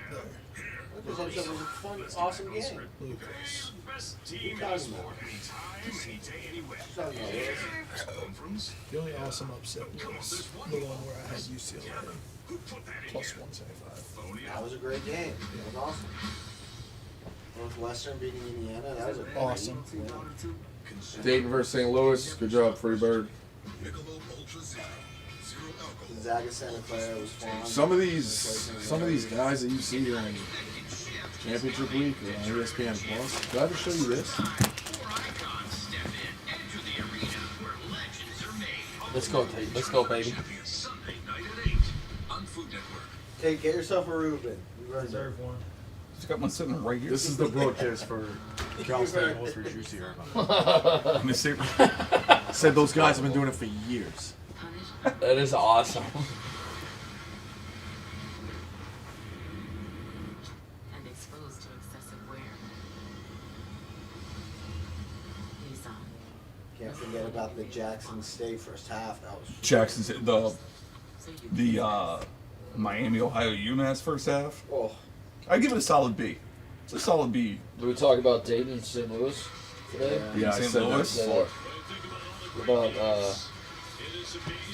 Rutgers upset was a fun, awesome game. Lucas. What are you talking about? What are you talking about? The only awesome upset was the one where I had UCLA plus 175. That was a great game. That was awesome. Northwestern beating Indiana. That was a great Awesome. win. Dayton versus St. Louis. Good job, Freebird. Gonzaga Santa Clara was fun. Some of these guys that you see during Championship Week or on ESPN Plus. Did I ever show you this? Let's go, let's go, baby. Okay, get yourself a Reuben. We reserve one. Just got one sitting right here. This is the broadcast for Cal State Ultra Juicy. Let me see. Said those guys have been doing it for years. That is awesome. And exposed to excessive wear. He's on. Can't forget about the Jackson State first half. That was Jackson's the Miami, Ohio, UMass first half. Oh. I give it a solid B. It's a solid B. Did we talk about Dayton and St. Louis today? Yeah, I St. said that Louis. before.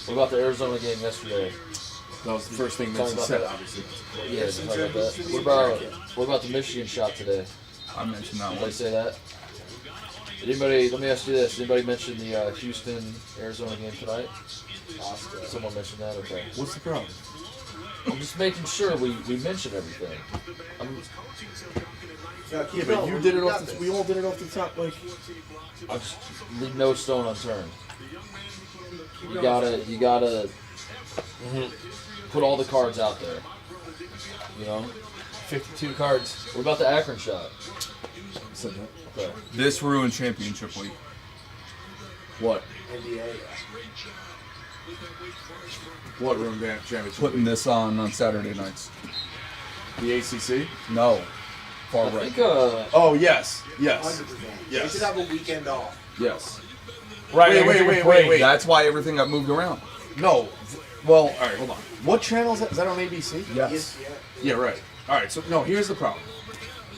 What about the Arizona game yesterday? That was the first thing Talk Mitzi about said, that. obviously. Yeah, talk about that. What about the Michigan shot today? I mentioned that Did one. they say that? Did anybody? Let me ask you this: did anybody mention the Houston Arizona game tonight? Someone mentioned that. Okay. What's the problem? I'm just making sure we mention everything. Yeah, keep But going. you did it We off got the. this. We all did it off the top. Like I just leave no stone unturned. You gotta put all the cards out there. You know. 52 cards. What about the Akron shot? said that. Okay. This ruined championship week. What? NBA. What room band championship? Putting this on Saturday nights. The ACC? No. Far I right. think Oh yes, yes, 100%. Yes. They should have a weekend off. yes. Right. Wait. That's why everything got moved around. No. Well, all right, hold on. What channel is that? Is that on ABC? Yes. Yeah, right. All right. So no, here's the problem.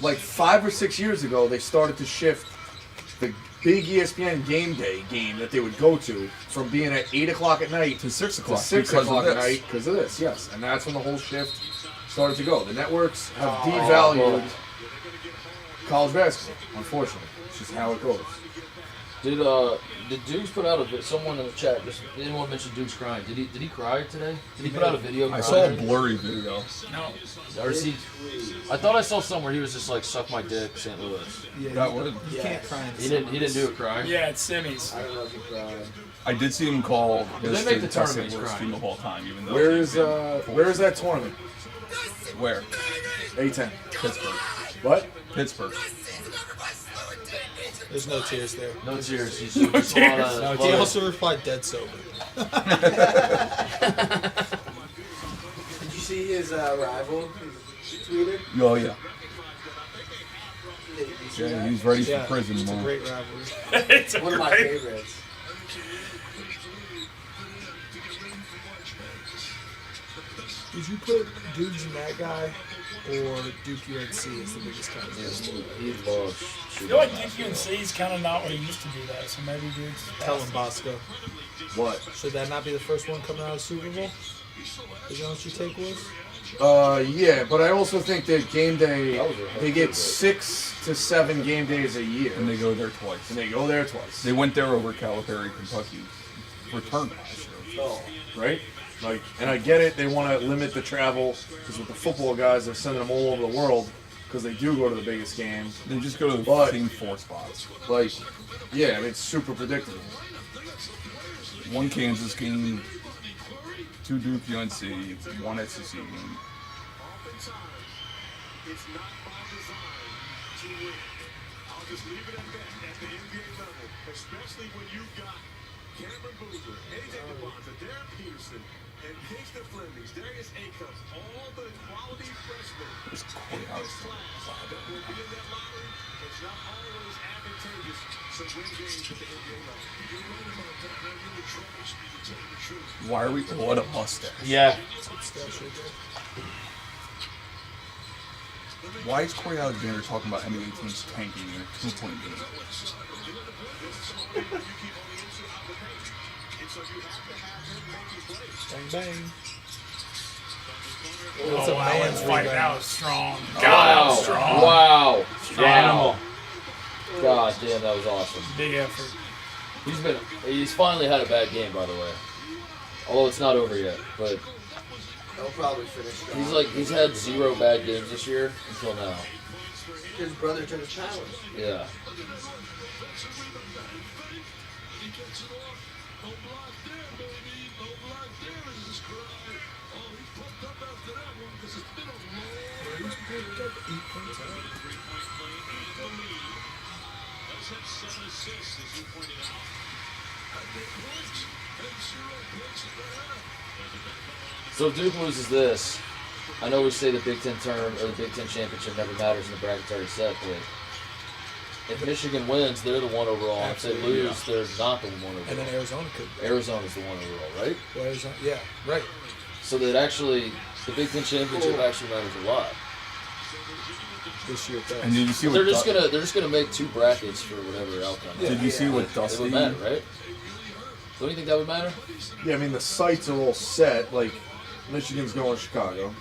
Like 5 or 6 years ago, they started to shift the big ESPN game day game that they would go to from being at 8 o'clock at night To 6 to o'clock. 6 because o'clock of at this. night because of this. Yes, and that's when the whole shift started to go. The networks have Oh, devalued college basketball. Unfortunately, it's just how it goes. Did Dukes put out a video? Someone in the chat just didn't want to mention Dukes crying. Did he cry today? Did he put out a video? I crying? saw a blurry video. No. Or is he? I thought I saw somewhere he was just like suck my dick, St. Louis. Yeah, That would. you can't cry in He didn't do it crying. Yeah, it's semis. I don't know if you cried. I did see him call They this make the best tournament, St. Louis he's team of all time, even though Where is that tournament? Where? A10. Pittsburgh. What? Pittsburgh. There's no tears there. No tears. He's No just tears. He also replied dead sober. Did you see his rival? He tweeted. Oh yeah. Did you see Yeah, that? he's ready Yeah, for prison it's a tomorrow. great rivalry. It's a One of my great- favorites. Would you put Dudes and that guy or Duke UNC as the biggest contest? He loves I shooting. feel like Duke UNC is kind of not what he used to do, though. So maybe Duke's. Tell him, Bosco. What? Should that not be the first one coming out of the Super Bowl? Is that what your take was? Yeah, but I also think that game day, That was a they get 6 to 7 game days a year. And they go there twice. And they go there twice. They went there over Calipari, Kentucky. Returned last year. Oh. Right? Like, and I get it, they want to limit the travel, because with the football guys, they're sending them all over the world, because they do go to the biggest games. They just go to the But- same 4 spots. Like, yeah, I mean, it's super predictable. One Kansas game, 2 Duke UNC, 1 SEC game. It's not by design to win. I'll just leave it at that at the NBA level, especially when you've got Cameron Boozer, AJ DeBonza, Darren Peterson, and Kingston Flemings, Darius Akers, all the quality freshmen. There's Corey House. Will be in that lottery. It's not always advantageous to win games at the NBA level. You're right about that. They're really troublesome to tell you the truth. Why are we? What a mustache. Yeah. Why is Corey Alexander talking about NBA teams tanking in a 2-point game? Bang, bang. Oh, Allen's fight. That was strong. God, Wow. that was strong. Wow. Animal. Wow. God damn, that was awesome. Big effort. He's finally had a bad game, by the way. Although it's not over yet, but He'll probably finish strong. he's had 0 bad games this year until now. His brother took his powers. Yeah. So if Duke loses this, I know we say the Big Ten term or the Big Ten championship never matters and the bracket's already set, but if Michigan wins, they're the one overall. Absolutely, If they lose, they're not the one overall. And then Arizona could. Arizona's the one overall, right? Well, Arizona, yeah, right. So that actually, the Big Ten championship actually matters a lot. This year it does. And did you see what They're just gonna make two brackets for whatever outcome. Yeah. Did you see what It Dusty? would matter, right? Don't you think that would matter? Yeah, I mean the sites are all set. Like Michigan's going to Chicago,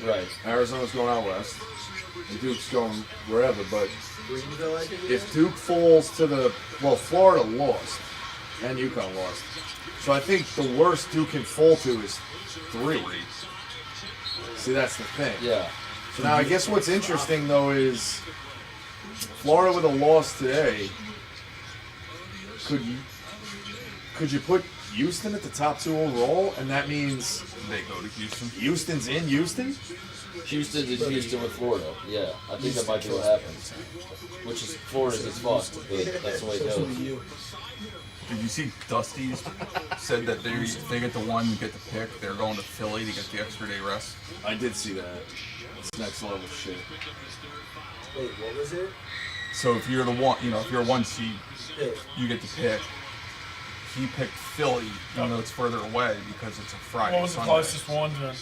right? Arizona's going out west, and Duke's going wherever. But Greenville, I think. if Duke falls to Florida lost, and UConn lost, so I think the worst Duke can fall to is 3. See, that's the thing. Yeah. So now I guess what's interesting though is Florida with a loss today. Could you put Houston at the top 2 overall, and that means they go to Houston? Houston's in Houston? Houston's in Houston with Florida. Yeah, I think that might be what happens. Which is Florida's as fucked, but that's the way it goes. Did you see Dusty's said that if they get the 1 and get the pick, they're going to Philly to get the extra day rest? I did see that. It's next level shit. Wait, what was it? So if you're the one, if you're a 1 seed, you get the pick. He picked Philly, even though it's further away because it's a Friday. What was the closest one to?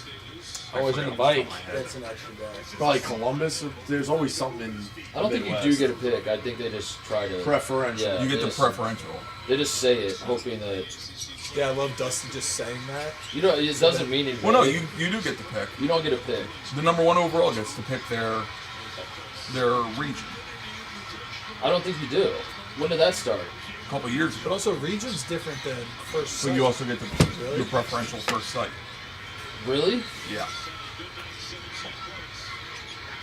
Always in the bike. That's an extra day. Probably Columbus. There's always something in I don't think Midwest. you do get a pick. I think they just try to Preferential. Yeah, You get they the just- preferential. They just say it, hoping that Yeah, I love Dusty just saying that. it doesn't mean anything. Well, no, you do get the pick. You don't get a pick. The number 1 overall gets to pick their region. I don't think you do. When did that start? A couple years ago. But also, region's different than first So sight. you also get Really? your preferential first sight. Really? Yeah.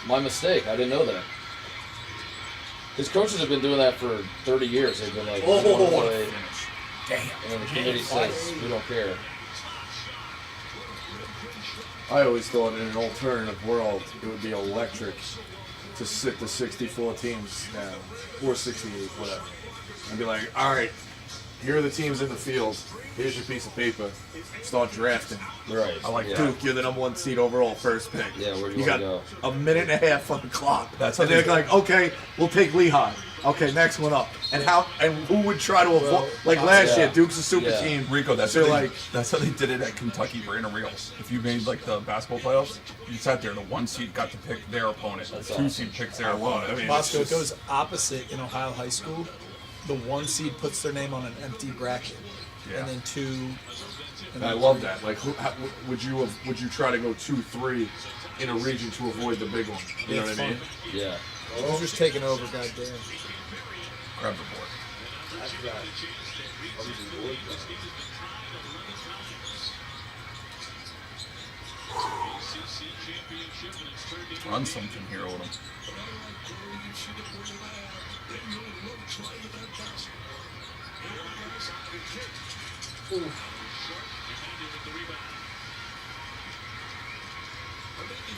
My mistake. I didn't know that. His coaches have been doing that for 30 years. They've been like, Oh, "We wanna what a play," Damn. and then the committee says, we don't care. I always thought in an alternative world it would be electric to sit the 64 teams down, or 68, whatever, and be like, all right, here are the teams in the field. Here's your piece of paper. Start drafting. Right. I like Yeah. Duke. You're the number 1 seed overall, first pick. Yeah, where do you got wanna a minute and a half on the clock. That's and how they're they- like, okay, we'll take Lehigh. Okay, next one up. And who would try to avoid? Like last year, Duke's a super Yeah. team. Rico, that's So how like, that's how they did it at Kentucky Brandon Reels. If you made like the basketball playoffs, you sat there. The 1 seed got to pick their opponent. The 2 seed picks their opponent. I mean, Bosco, it's it just- goes opposite in Ohio high school. The 1 seed puts their name on an empty bracket, Yeah. and then 2. And I then love 3. that. Like, would you try to go 2-3 in a region to avoid the big one? You know what I mean? Yeah. Who's just taking over? Goddamn. Grab the board. That's right. Run something here with them.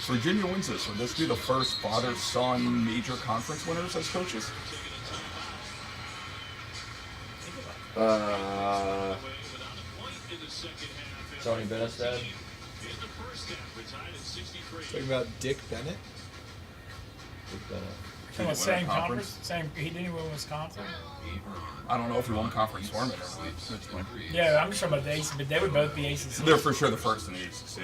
Virginia wins this. Would this be the first father-son major conference winners as coaches? Tony Bennett's dad? Talking about Dick Bennett. Dick Bennett. Come on, Win a same conference? conference. Same. He didn't win Wisconsin. I don't know if he won conference tournament or not. That's my- Yeah, I'm just talking about the ACC, but they would both be ACC. They're for sure the first in the ACC.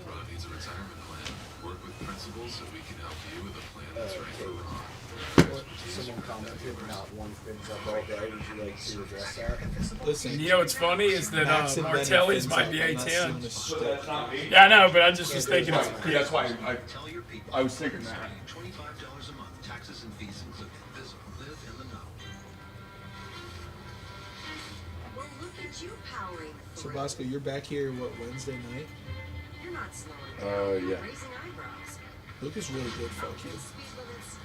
Ron needs a retirement plan. Work with principals so we can help you with a plan that's right for Ron. Someone commented not one things up all day. Would you like to address that? Listen, You know what's funny is that Max and Benny Martelli's fins might up. be I'm not A10. stealing this shit. Yeah, I know, but I just was thinking. That's why I was thinking that. $25 a month, taxes and fees included. Visit Live in the Know. Well, look at you powering So through. Bosco, you're back here. What, Wednesday night? You're not slowing down. yeah. Raising eyebrows. Luke is really good. Fuck you. The speed limits,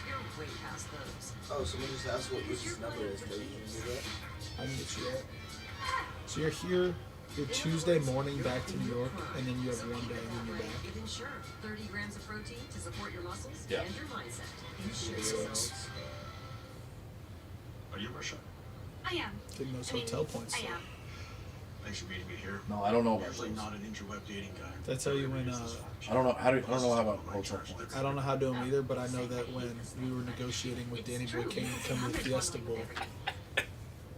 you're way past those. Oh, someone just asked what Luke's number is. But you can do that. I didn't get you that. So you're here You're Tuesday morning back to New York, and then you have one day, and then you're back. Ensure 30 grams of protein to support your muscles Yeah. and your mindset. Are you Russia? I am. Getting those hotel points. I am. Thanks for meeting me here. No, I don't know about Usually those. not an interweb dating guy. Did I tell you when? I don't know. I don't know how about hotel points. I don't know how to do them either, but I know that when we were negotiating with Danny Boy King to come to the Fiesta Bowl,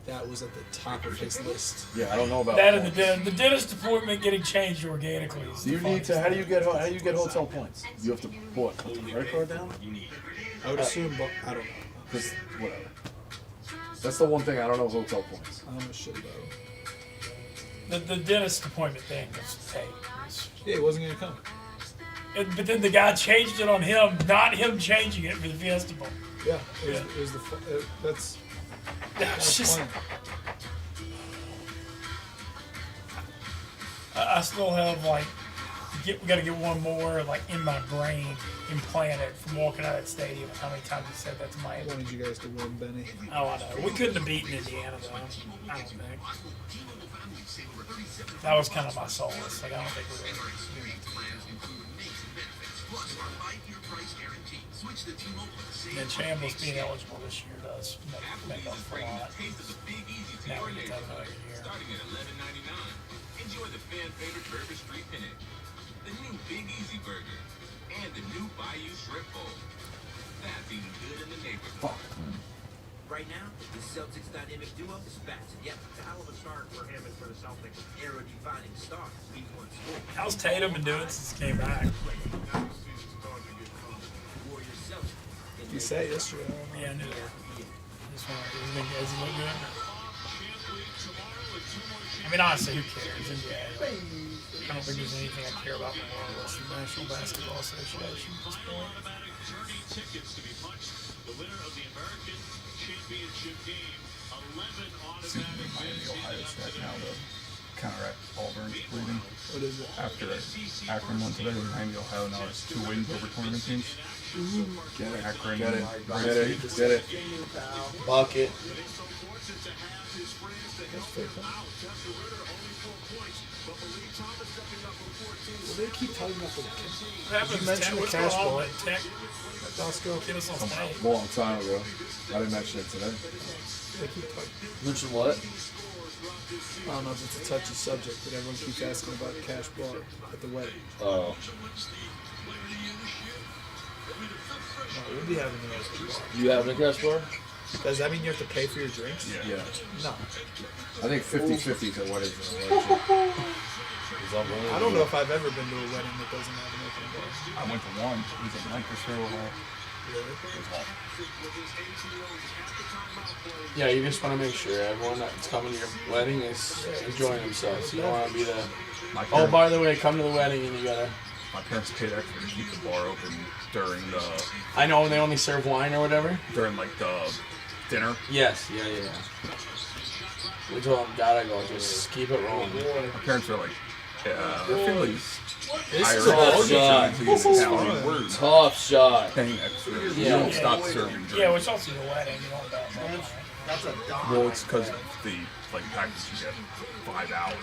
that was at the top of his list. Yeah, I don't know about That and points. the dentist appointment getting changed organically. is Do you the need to? funnest How do you thing. get hotel points? You have to what? Put the credit card down? I would assume, but I don't know. Just whatever. That's the one thing I don't know. Hotel points. I don't know shit about it. The dentist appointment thing was fake. Yeah, he wasn't gonna come. But then the guy changed it on him, not him changing it for the Fiesta Bowl. Yeah, it was the that's. That's just. Fun. I still have like, we got to get one more like in my brain implanted from walking out of that stadium. How many times he said that to my I wanted you guys to win, Benny. Oh, I know. We couldn't have beaten Indiana though. I don't think. That was kind of my solace. Like I don't think we were. And Chambliss being eligible this year does make up for a lot. Now we get that another year. Starting at $11.99. Enjoy the fan favorite Burger Street Pennant, the new Big Easy Burger, and the new Bayou Shrimp Bowl. That's eating good in the neighborhood. Right now, the Celtics dynamic duo is back together. It's a hell of a start for him and for the Celtics. Arrow-defining stars. Week 1 score. How's Tatum been doing since he came back? Warriors Celtics. You said yesterday. Yeah, I knew that. Has he looked good? I mean, honestly, who cares? NBA. I don't think there's anything I care about more less than the National Basketball Association at this point. Tourney tickets to be punched. The winner of the American Championship game. 11 automatic Miami, Ohio State now to counteract Auburn's bleeding. What is it? After Akron won today, Miami, Ohio now has 2 wins over tournament teams. Get it. Akron, Get it. Wright Get it. State. Get it. Bucket. Well, they keep talking about the. What happened You to mentioned the what's cash going on bar. with Tech? Bosco. Get us on stage. A long time ago. I didn't mention it today. They keep talking. Mention what? I don't know if it's a touchy subject, but everyone keeps asking about the cash bar at the wedding. Oh. No, we'll be having the cash bar. You having a cash bar? Does that mean you have to pay for your drinks? Yeah. No. I think 50-50 at weddings. I don't know if I've ever been to a wedding that doesn't have an open bar. I went to one. It was in Lancaster, Ohio. Really? Yeah, you just want to make sure everyone that's coming to your wedding is enjoying themselves. You don't want to be the. My Oh, parents, by the way, come to the wedding and you gotta. my parents paid extra to keep the bar open during I know they only serve wine or whatever. like the dinner. Yes, yeah. We told them, gotta go, just keep it rolling. My parents are like, yeah, they're feeling This is a tough shot. Tough shot. Paying extra. You Yeah. don't stop serving drinks. Yeah, which also the wedding. You don't bet on that. That's a dime. Well, it's because the package you get 5 hours.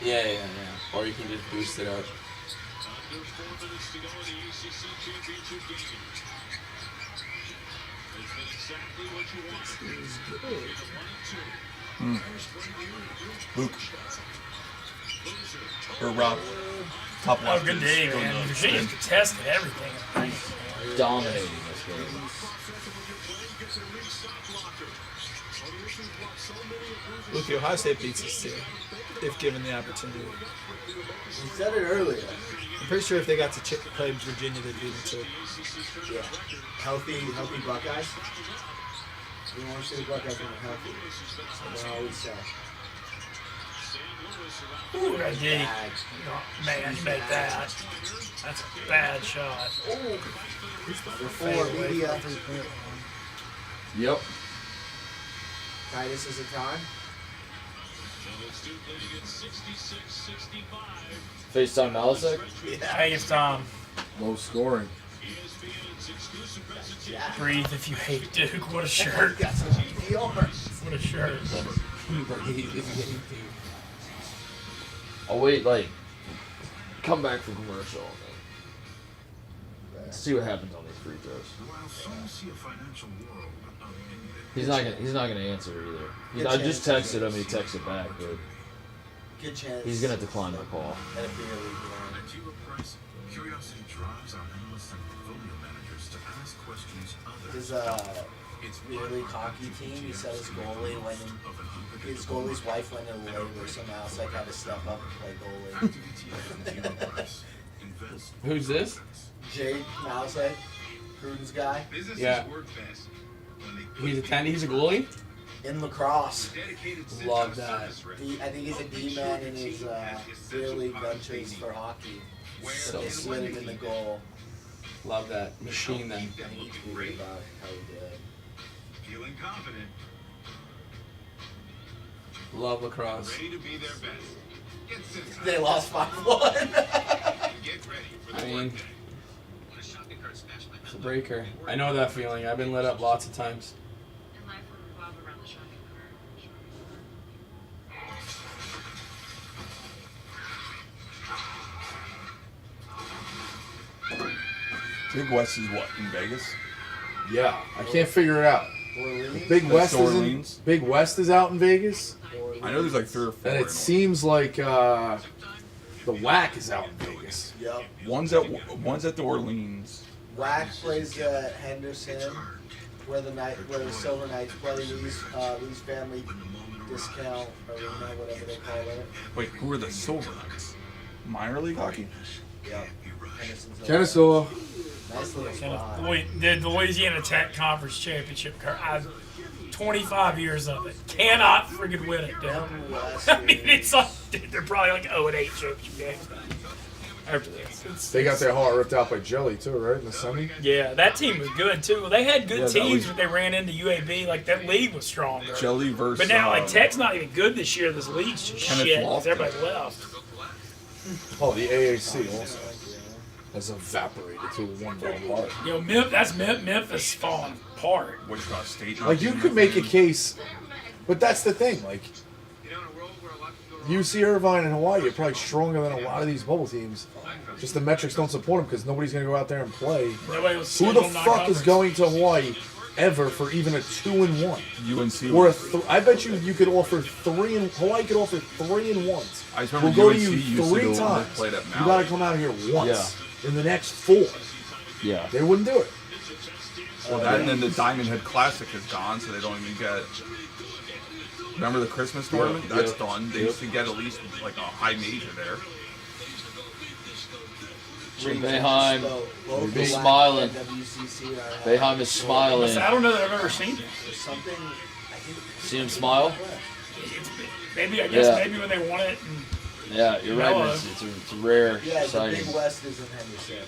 Yeah. Or you can just boost it up. Under 4 minutes to go in the ACC championship game. It's been exactly what you wanted. Luke. Or Rob. Top Oh, left good is day, going man. to Virginia spin. contested everything. Dominating this game. Look, Ohio State beats us too, if given the opportunity. You said it earlier. I'm pretty sure if they got to play Virginia, they'd beat them too. Yeah. Healthy Buckeyes. We want to see the Buckeyes when they're healthy. That's what I always say. Ooh, that D. Man, you made that. That's a bad shot. Before media. Yep. Titus is a time. FaceTime Malisek? Hey, it's Tom. Low scoring. Breathe if you hate Duke. What a shirt. Got some Dior. What a shirt. I'll wait, like, come back from commercial. And see what happens on these free throws. He's not gonna answer either. I just texted him. He texted back, but Good chance. he's gonna decline the call. That'd be really good. Curiosity drives our analysts and portfolio managers to ask questions others. His beer league hockey team, he said his goalie went in, his goalie's wife went in labor, so now it's like had to step up and play goalie. Who's this? Jade Mousek, Cruden's guy. Yeah. He's a goalie? In Lacrosse. Love that. I think he's a D-man in his beer league ventures for hockey. So they slid him in the goal. Love that. Machine then. I think he tweeted about how he did. Feeling confident. Love Lacrosse. Ready to be their best. They lost 5-1. I mean, it's a breaker. I know that feeling. I've been lit up lots of times. Big West is what, in Vegas? Yeah, I can't figure it out. Big West is Big West is out in Vegas. I know there's like 3 or 4. And it seems like the WAC is out in Vegas. Yep. One's at the Orleans. WAC plays at Henderson, where the Silver Knights play. Lee's family discount arena, whatever they call it. Wait, who are the Silver Knights? Minor league hockey? Yep. Kennesaw. Nice little spot. The Louisiana Tech Conference Championship. 25 years of it. Cannot friggin' win it, dude. I mean, it's like, dude, they're probably like 0-8 championship games after this. They got their heart ripped out by Jelly too, right? In the semi. Yeah, that team was good too. They had good Yeah, teams, but they ran into UAB. Like that league was stronger. Jelly versus. But now, like Tech's not even good this year. This league's just Kenneth shit. Lofton. 'Cause everybody left. Oh, the AAC also has evaporated to one ball apart. Yo, that's Memphis falling apart. Wichita State. Like you could make a case, but that's the thing. Like UC Irvine and Hawaii are probably stronger than a lot of these bubble teams. Just the metrics don't support them because nobody's going to go out there and play. Who the fuck is going to Hawaii ever for even a 2-1? UNC. Or I bet you could offer 3 and Hawaii could offer 3-1s. I just We'll remember go to UNC you used to 3 go times. and play that You got to come out here once in the next 4. Yeah. They wouldn't do it. Well, that and then the Diamond Head Classic is gone, so they don't even get. Remember the Christmas tournament? Yeah. That's Yep. done. They used to get at least like a high major there. Boeheim is smiling. Boeheim is smiling. I don't know that I've ever seen that. Something. See him smile? Maybe I guess maybe when they won it. Yeah, you're right. Man. It's a rare Yeah, the sighting. Big West is in Henderson.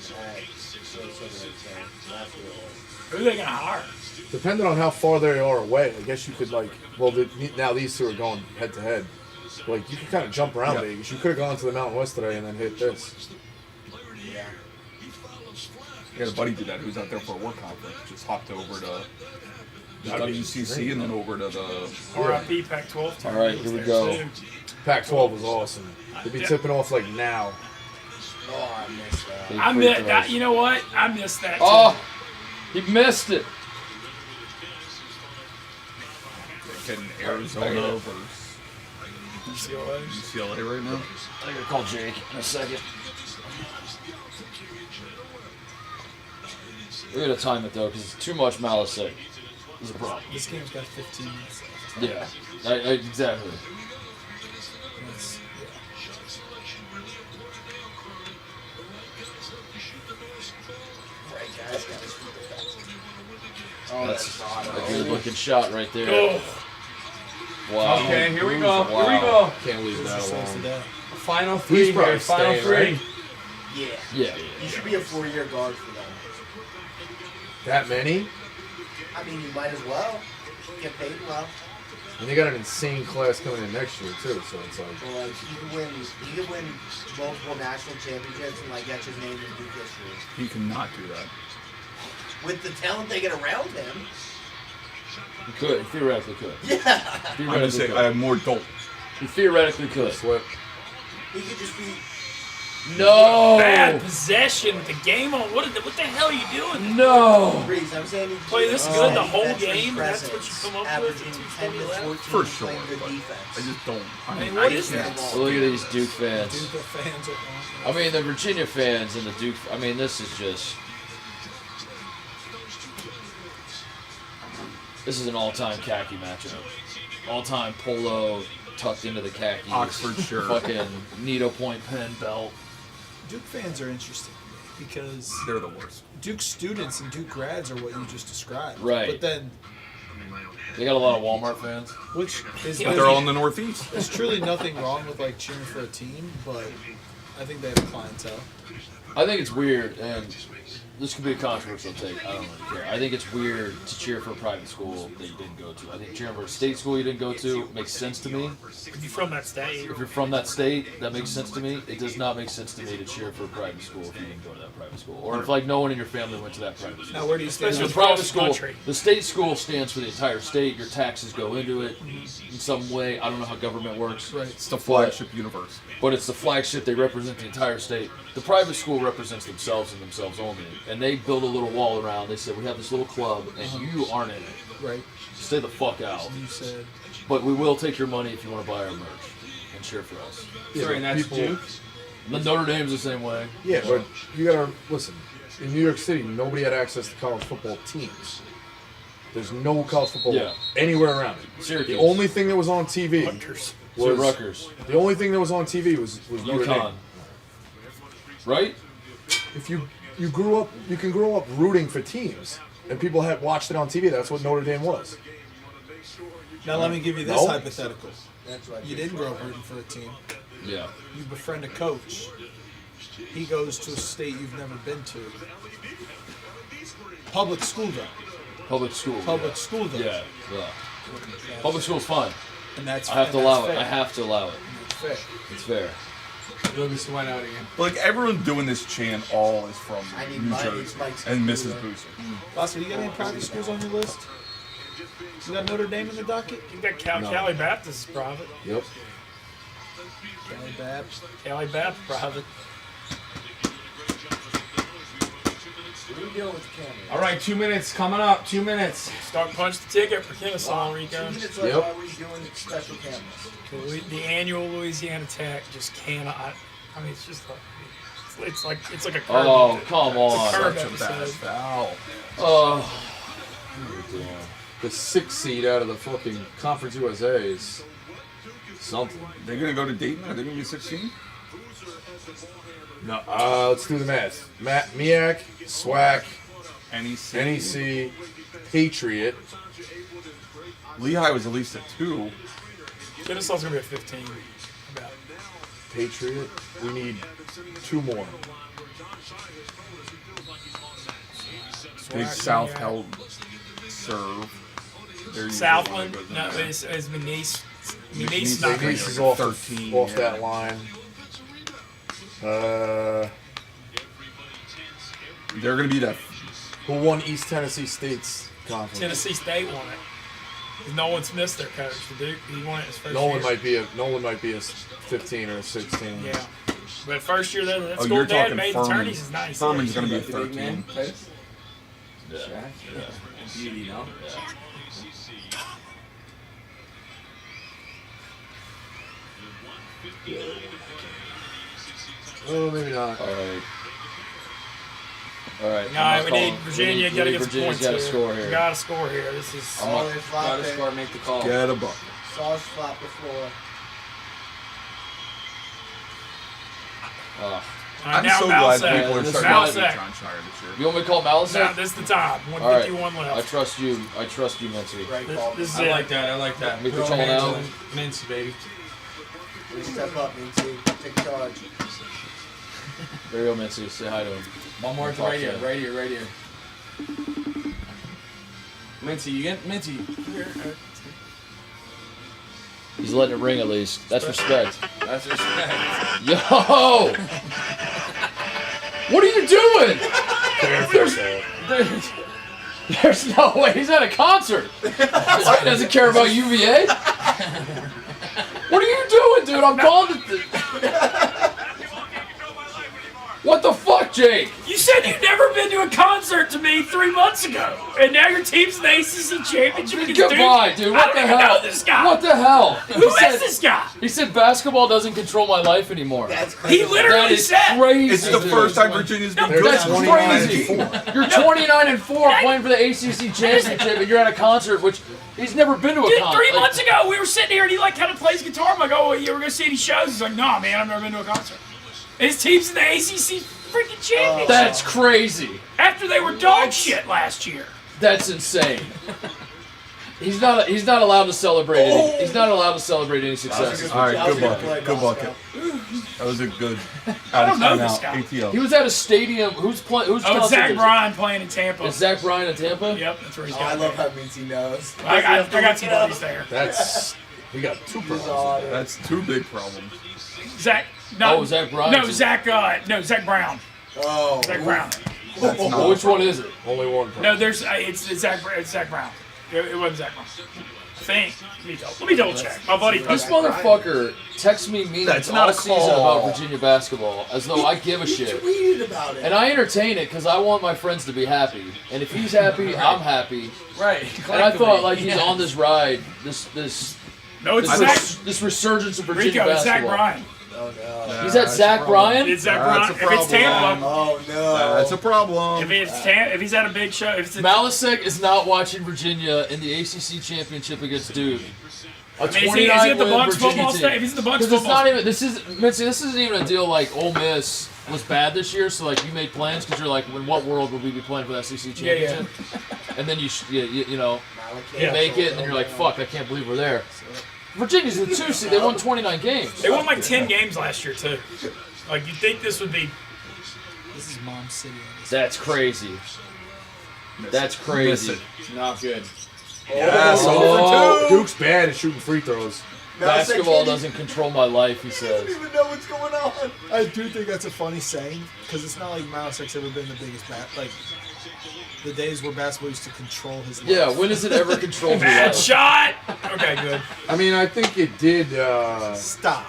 Who are they gonna hire? Depending on how far they are away, I guess you could now these two are going head to head. Like you could kind of jump around Vegas. You could have gone to the Mountain West today and then hit this. Yeah. I got a buddy did that who's out there for a work conference. Just hopped over to WCC and then over to the RIP Pac-12. All right, here we go. Pac-12 was awesome. They'd be tipping off like now. Oh, I missed that. I missed that. You know what? I missed that. Too. Oh, he missed it. getting Arizona versus UCLA right now. I gotta call Jake in a second. We're gonna time it though, because it's too much Malisek. This is a problem. This game's got 15 minutes. Yeah, exactly. That's a good looking shot right there. Oh. Wow. Okay, here we go. Wow. Here we go. Can't leave that alone. Final three He's probably here. Final staying, three. right? Yeah. You should be a 4-year guard for them. That many? I mean, you might as well. Get paid well. And they got an insane class coming in next year too, so it's like. Well, like, he could win multiple national championships and like get his name in Duke history. He cannot do that. With the talent they get around him. He could. He theoretically could. Yeah. I'm just saying, I have more dope. He theoretically could. Slip. He could just be. No. Bad possession with the game on. What the hell are you doing? No. Breeze, I'm saying he could Play just this be good the a whole veteran game. That's what you presence, come up with. averaging 10 to 14 For sure, playing good but defense. I just don't. I mean, what is can't. this? Look at these Duke fans. Duke fans are I mean, the Virginia fans and the Duke. I mean, this is just. This is an all-time khaki matchup. All-time polo tucked into the khakis. Oxford shirt. Fucking needlepoint pen belt. Duke fans are interesting because They're the worst. Duke students and Duke grads are what you just described. Right. But then, They got a lot of Walmart fans. which is But they're all in the Northeast. there's truly nothing wrong with like cheering for a team, but I think they have a clientele. I think it's weird, and this could be a controversial take. I don't really care. I think it's weird to cheer for a private school that you didn't go to. I think cheering for a state school you didn't go to makes sense to me. If you're from that state. If you're from that state, that makes sense to me. It does not make sense to me to cheer for a private school if you didn't go to that private school, or if like no one in your family went to that private school. Now, where do you stand? The private school, the state school stands for the entire state. Your taxes go into it in some way. I don't know how government works. Right. It's the flagship university. But it's the flagship. They represent the entire state. The private school represents themselves and themselves only. And they build a little wall around. They said, we have this little club, and you aren't in it. Right. Stay the fuck out. You said. But we will take your money if you want to buy our merch and cheer for us. Sorry, and that's Duke? And the Notre Dame's the same way. Yeah, but you gotta listen. In New York City, nobody had access to college football teams. There's no college football anywhere around it. Syracuse. The only thing that was on TV was Rutgers. The only thing that was on TV was Notre Dame. UConn. Right? If you grew up, you can grow up rooting for teams, and people had watched it on TV. That's what Notre Dame was. Now let me give you this No. hypothetical. You didn't grow up rooting for a team. Yeah. You befriend a coach. He goes to a state you've never been to. Public school though. Public school. Public school though. Yeah. Yeah. Public school's fun. And that's I have to and allow that's it. I fair. have to allow it. It's fair. It's fair. Let me sweat out again. But like everyone doing this chant all is from I need New my- Jersey it's my- and Mrs. Booster. Oscar, you got any private schools on your list? You got Notre Dame in the docket? You got Cali Baptist is private. Yep. Cali Baptist. Cali Baptist private. What are you doing with the camera? All right, 2 minutes coming up. 2 minutes. Start punch the ticket for Kennesaw, Rico. 2 minutes left. Why are we doing special cameras? The annual Louisiana Tech just cannot. I mean, it's just like it's like a curve. Oh, come on. It's a curve Such a bad episode. foul. Oh. The 6th seed out of the fucking Conference USA is something. They're gonna go to Dayton? Are they gonna be 16? No, let's do the math. MEAC, SWAC, NEC, Patriot. Lehigh was at least a 2. Kennesaw's gonna be a 15. About. Patriot. We need 2 more. Big South held serve. They're usually Southland. one of No, those. it's McNeese. McNeese McNeese not Nice great. is off, 13, off yeah. that line. They're gonna be that. Who won East Tennessee State's conference? Tennessee State won it. 'Cause Nolan Smith's their coach. The Duke, he won it his first Nolan year. might be a 15 or a 16. Yeah. But first year that Oh, school you're dad talking made the Furman. tourneys is nice. Furman's gonna be a The big man 13. face. Yeah. Beauty, no? Oh, maybe not. All right. All right. No, we need Virginia. Got to get some Virginia's points got to here. score We here. got to score here. This is. Solid flop Gotta it. score, make the call. Get a bucket. Sauce flop the floor. I'm now so glad Malsack. people are This starting to Malsack. hate John Shire this year. You want me to call Malice? Now, this is the time. All right. 151 I left. trust you. I trust you, Mincy. Right call. This is I it. like that. I like that. Make the Throw call hands now. on Mincy, baby. Please step up, Minty. Take charge. There you go, Mincy. Say hi to him. One more Talk right to here, him. right here, right here. Mincy, you get Mincy. He's letting it ring at least. That's respect. That's respect. Yo! What are you doing? There's no way. He's at a concert. He doesn't care about UVA. What are you doing, dude? I'm calling it. What the fuck, Jake? You said you'd never been to a concert to me 3 months ago, and now your team's in the ACC championship. Goodbye, dude. What the hell? I don't even know this guy. What the hell? Who is this guy? He said basketball doesn't control my life anymore. That's crazy. He literally said. Crazy. It's the first time Virginia's been good. That's crazy. You're 29-4 playing for the ACC championship, and you're at a concert, which he's never been to a Dude, concert. 3 months ago, we were sitting here, and he like kind of plays guitar. I'm like, oh, you ever gonna see any shows? He's like, nah, man, I've never been to a concert. And his team's in the ACC freaking championship. That's crazy. After they were dog shit last year. That's insane. He's not allowed to celebrate any. He's not allowed to celebrate any successes. All right, good bucket. Good bucket. That was a good I out don't of know time this out. guy. ATL. He was at a stadium. Who's playing? Who's Oh, it's concert Zach is it? Bryan playing in Tampa. Is Zach Bryan in Tampa? Yep, that's where he's Oh, got I it. love how Mincy knows. I got some buddies there. That's we got two problems. That's two big problems. Zach. No, Oh, Zach Bryan. No, Zach. No, Zach Brown. Oh. Zach Brown. Well, which one is it? Only one problem. No, there's it's Zach. It's Zach Brown. It wasn't Zach Brown. I think. Let me double check. My buddy. This motherfucker texts me memes That's all not a season call. about Virginia basketball as though I give a shit. Tweeted about it. And I entertain it because I want my friends to be happy. And if he's happy, I'm happy. Right. And I thought like he's on this ride, this No, it's Zach. this resurgence of Virginia Rico, it's Zach basketball. Bryan. Oh no. He's at Zach Bryan. It's Zach That's Bryan. a If it's Tampa, Oh no. That's a problem. if he's at a big show, if it's Malik is not watching Virginia in the ACC championship against Duke. A is he 29 at the win Bucks Virginia football team. state? If he's at the Bucks 'Cause it's football not even. This is Mitzi. This isn't even a deal like Ole Miss was bad this year, so like you made plans because you're like, in what world would we be playing for the SEC championship? And then you know make it, and then you're like, fuck, I can't believe we're there. Virginia's the 2 seed. They won 29 games. They won like 10 games last year too. Like you'd think this would be. This is Mom City. That's crazy. That's crazy. Not good. Yes, Oh. 0 for 2. Duke's bad at shooting free throws. Basketball doesn't control my life, he I says. don't even know what's going on. I do think that's a funny saying because it's not like Malik's ever been the biggest like the days where basketball used to control his life. Yeah, when has it ever controlled your Bad life? shot. Okay, good. I mean, I think it did. Stop.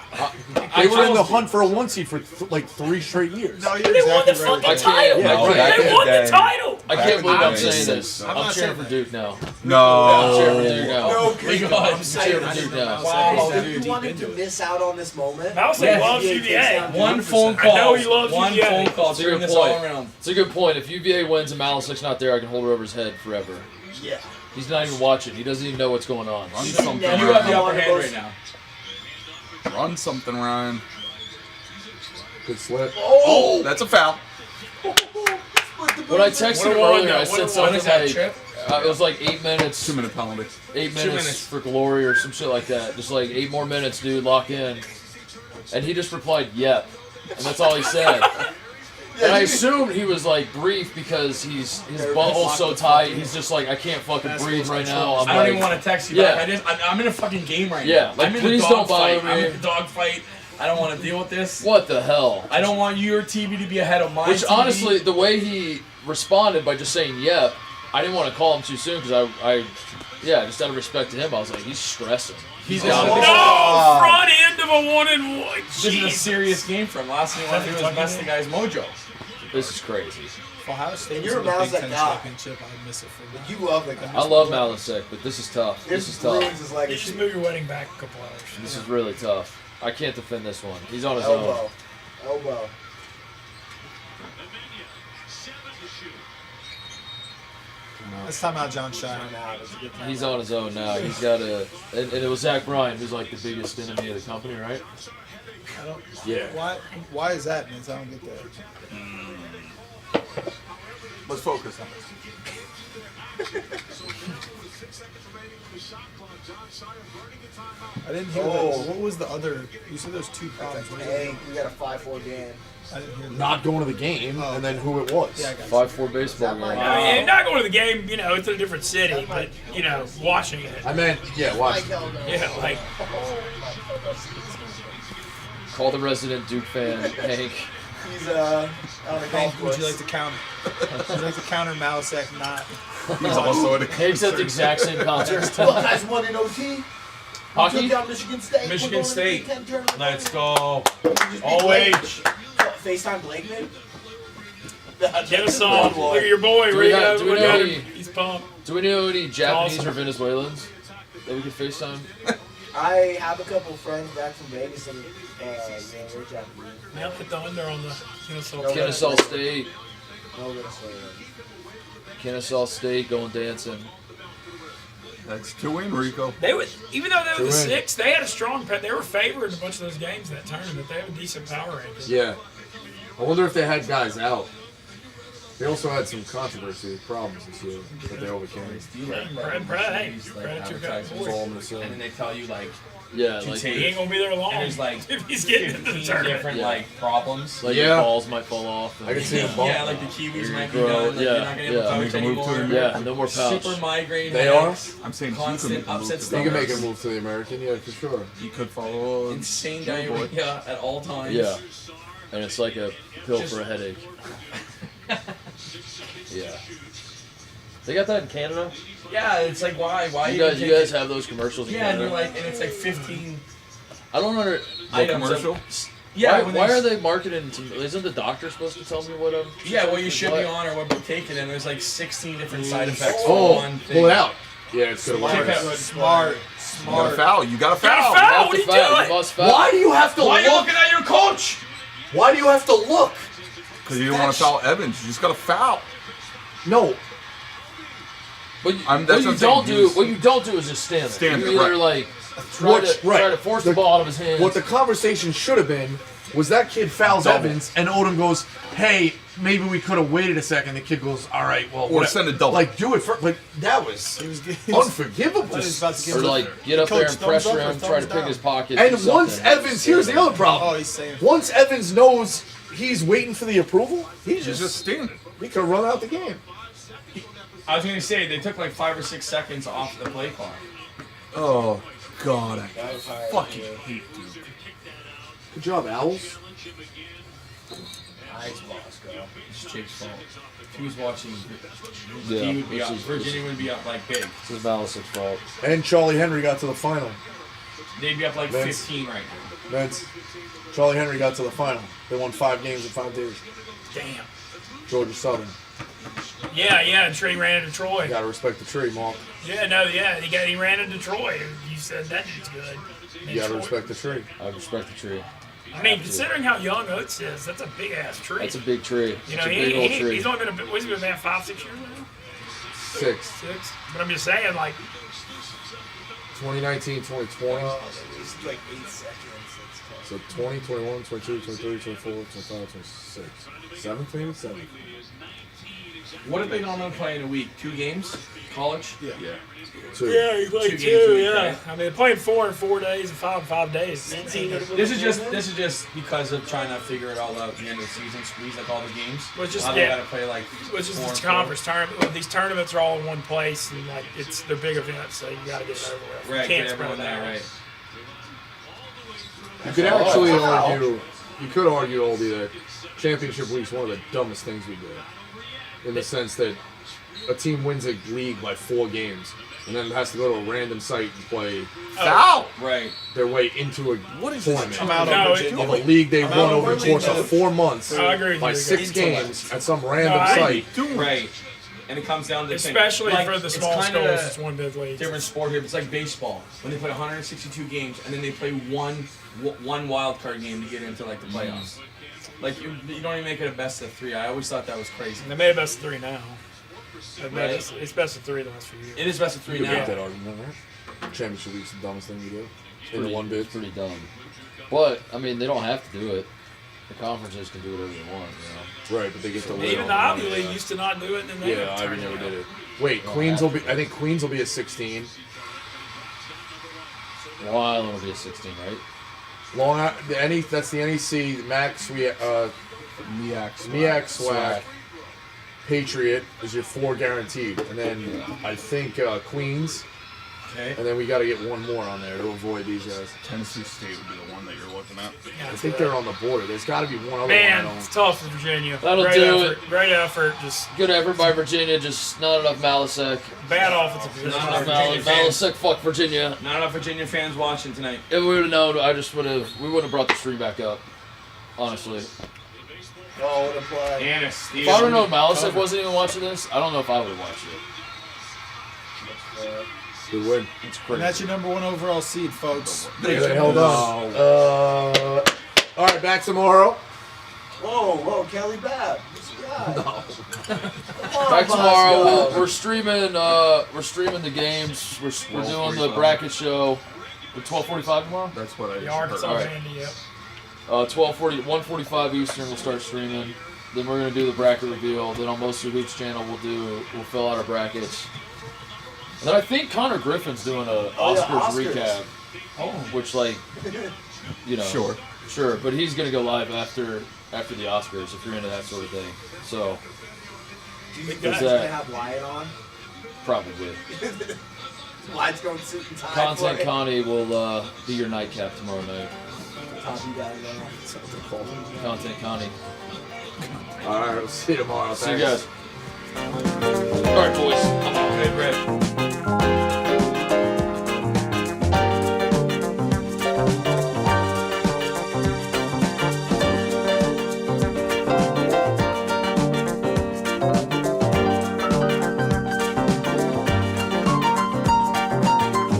They were in the hunt for a 1 seed for like 3 straight years. No, you're They won the exactly right. fucking title. Yeah, right. back They in won the the day. title. I can't believe I'm saying just- this. I'm I'm not cheering saying for Duke now. I'm No. cheering for Duke now. No, I'm cheering for Duke now. Wow, you wanted to miss out on this moment? Mouse Yes. loves Yeah, UVA. One phone I call. know he loves One UVA. phone call. It's a Turn good this all point. around. It's a good point. If UVA wins and Malik's not there, I can hold it over his head forever. Yeah. He's not even watching. He doesn't even know what's going on. Run something. You have the Ryan. upper hand right now. Run something, Ryan. Good slip. Oh, that's a foul. When I texted him earlier, I said something like, Trip? it was like 8 minutes. 2 minute penalty. 8 minutes, minutes. for glory or some shit like that. Just like 8 more minutes, dude, lock in. And he just replied, yep. And that's all he said. And I assumed he was like brief because his butthole's so tight. He's just like, I can't fucking breathe right now. I'm I don't like, even want to text you Yeah. back. I'm in a fucking game right Yeah, now. like, I'm in please the don't dog bother fight. me. I'm in the dog fight. I don't want to deal with this. What the hell? I don't want your TV to be ahead of my Which TV. honestly, the way he responded by just saying yep, I didn't want to call him too soon because just out of respect to him, I was like, he's stressing. He's got to be. No, front end of a 1-and-1. This is a serious game for him. Last thing I want to do is mess the guy's mojo. This is crazy. Ohio State And was you're in a the Mouse Big that Ten guy. championship. I miss it for that. You love the guy. I love Malik, but this is tough. This is tough. Ruins his You legacy. just move your wedding back a couple hours. This is really tough. I can't defend this one. He's on his own. Elbow. Let's time out John Shire. He's on his own now. He's got a, and it was Zach Bryan, who's like the biggest enemy of the company, right? I don't. Yeah. Why is that, man? I don't get that. Let's focus on this. I didn't hear that. What was the other? You said there's 2 problems. What was Hey, it? we got a 5-4 game. I didn't hear that. Not going to the game, and then who it was. Yeah, I got you. 5-4 baseball game. I mean, not going to the game, it's in a different city, but, watching it. I meant, yeah, watch. Yeah, like, Call the resident Duke fan, Hank. He's on a Hank, golf would course. you like to counter? Would you like to counter Malisak not? He's also at a Hank's at the exact same concert. Well, guys won in OT. Hockey? Took down Michigan State. Michigan We're going to the State. Big Ten tournament. Let's go. Just be OH. late. FaceTime Blakeman? Get us on. Look at your boy, Do we Rio. do we Look know at any- him. He's pumped. Do we know any Japanese awesome. or Venezuelans that we could FaceTime? I have a couple friends back from Vegas and they're Japanese. Now hit the under on the Kennesaw. Kennesaw State. No Venezuela. Kennesaw State going dancing. That's 2-win, Rico. They would, even though they were the Two in. 6th, they had a strong. They were favored in a bunch of those games in that tournament. They have a decent power ranking. Yeah. I wonder if they had guys out. They also had some controversy problems this year that they overcame. Hey, credit to your guy. That's all I'm gonna say. And then they tell you like Yeah, to like, take, He ain't gonna be there long. and there's like if he's getting into the 15 tournament. different Yeah. like problems. like Yeah. your balls might fall off. I can see them bump. Yeah, like the Kiwis might be Bro, done. Like yeah, you're not gonna yeah. able to Make coach a move to anymore. the Yeah, no more pouch. Super migraine. They are? headaches, I'm saying you could constant make a move upset to He the can make a stomachs, move to the American, yeah, for sure. You could follow insane Oh, boy. diarrhea at all times. Yeah, and it's like a pill Just- for a headache. Yeah. They got that in Canada? Yeah, it's like why You even guys, you take guys it? have those commercials in Yeah, and Canada? you're like, and it's like 15 I don't know. items. commercial? Yeah, why are they marketing to? Isn't the doctor supposed to tell me what I'm? Yeah, what you should be what? on or what you're taking, and there's like 16 different side effects Oh, for one thing. pull it out. Yeah, it's gonna Smart. work. Smart. You got a foul. You got a Got a foul. foul. You What are you have to foul. doing? You must foul. Why do you have to Why are you look? looking at your coach? Why do you have to look? Because you didn't want to foul Evans. You just got to foul. No. But you, I'm- that's what you what I'm saying. don't do, what you don't do is just stand there. Stand you there, either right. like try Which- to right. try to force the ball out of his hands. What the conversation should have been was that kid fouls Double. Evans, and Odom goes, "Hey, maybe we could have waited a second." The kid goes, "All right, well, Or what-" send a double. Like, do it for." But that was He was unforgivable. He was about to give or him like get up Coach, there and thumbs pressure up or him, try to thumbs pick down? his pocket. And do once something. Evans, here's the other problem. Oh, he's saying. Once Evans knows he's waiting for the approval, he's He's just standing. he could run out the game. I was gonna say they took like 5 or 6 seconds off the play clock. Oh God, I That was hard. fucking hate Duke. Good job, Owls. Nice, Bosco. It's Jake's fault. If he was watching, Yeah, he would be this up. is- Virginia would be up like big. This is Malic's fault. And Charlie Henry got to the final. They'd be up like Vince. 15 right now. Vince, Charlie Henry got to the final. They won 5 games in 5 days. Damn. Georgia Southern. Yeah, and Trey ran into Troy. You gotta respect the tree, Mark. Yeah, no, yeah, he ran into Troy. You said that dude's good. And You gotta Troy- respect the tree. I respect the tree. I mean, considering how young Oates is, that's a big ass tree. That's a big tree. You know, It's a big old tree. he's only been what's he been there 5-6 years now? 6. 6. But I'm just saying, like, 2019, 2020. It's like 8 seconds. So 20, 21, 22, 23, 24, 25, 26. 7th maybe? 7th. What did they normally play in a week? 2 games? College? Yeah. yeah, he's like 2 games 2, a week, yeah. right? I mean, they're playing 4 in 4 days and 5 in 5 days. This is just because of trying to figure it all out at the end of the season, squeeze like all the games. Well, it's just- How yeah. they gotta play like It's just 4 the and 4. conference tournament. Well, these tournaments are all in one place, and like they're big events, so you got to get it over with. You Right, can't get spread everyone it out. there, right. You could actually argue, Oldie, that championship week's one of the dumbest things we do. In the sense that a team wins a league by 4 games, and then has to go to a random site and play foul Right. their way into a tournament Come out No, over it- of a league they I'm won out over over the course league of 4 months I agree with by you. 6 games at some No, random I- site. Right. And it comes down to Especially like, for the it's small kinda schools, it's one big league. different sport here. It's like baseball when they play 162 games and then they play one wild card game to get into like the playoffs. Like you don't even make it a best of 3. I always thought that was crazy. They made it best of 3 now. Right. It's best of 3 the last few years. It is best of 3 You could now. make that argument, right? Championship week's the dumbest thing we do. In the Pretty- one bid. It's pretty dumb. But I mean, they don't have to do it. The conferences can do whatever they want. You know. Right, but they get to win Even on the Ivy one, League yeah. used to not do it, and then they Yeah, Ivy turned never it did out. it. Wait, Don't Queens have will be. I think Queens will be a 16. Long Island will be a 16, right? That's the NEC. Max, MEAC. SWAC, Patriot is your 4 guaranteed, and then I think Queens, Okay. and then we got to get one more on there to avoid these guys. Tennessee State would be the one that you're looking at. I think they're on the border. There's got to be one other Man, one. I it's don't. tough for Virginia. That'll Great do effort. Great effort. Just Good effort by Virginia, just not enough Malasek. bad offensive position. Not enough Virginia fans. Malasek, fuck Virginia. Not enough Virginia fans watching tonight. If we would have known, we would have brought the stream back up. Honestly. Oh, what a play. And a If steal. I would have known Malice wasn't even watching this, I don't know if I would have watched it. Good win. It's And crazy. that's your number 1 overall seed, folks. Hold on. All right, back tomorrow. Whoa, Kelly Babb. What's he got? No. Back tomorrow. We're streaming. We're streaming the games. We're doing the bracket show. At 12:45 tomorrow. That's what I The Arkansas All right. Vandy, yep. 1:45 Eastern. We'll start streaming. Then we're gonna do the bracket reveal. Then on Most of the Hoops channel, we'll fill out our brackets. And then I think Connor Griffin's doing a Oscars recap, which sure, but he's gonna go live after the Oscars if you're into that sort of thing. So Do you There's guys that. gonna have Wyatt on? probably Wyatt's going suit and tie. Content for it. Connie will be your nightcap tomorrow night. Top you guys on. Content Connie. All right, we'll see you tomorrow. See you Thanks. guys. All right, boys. I'm on. Hey, Brett.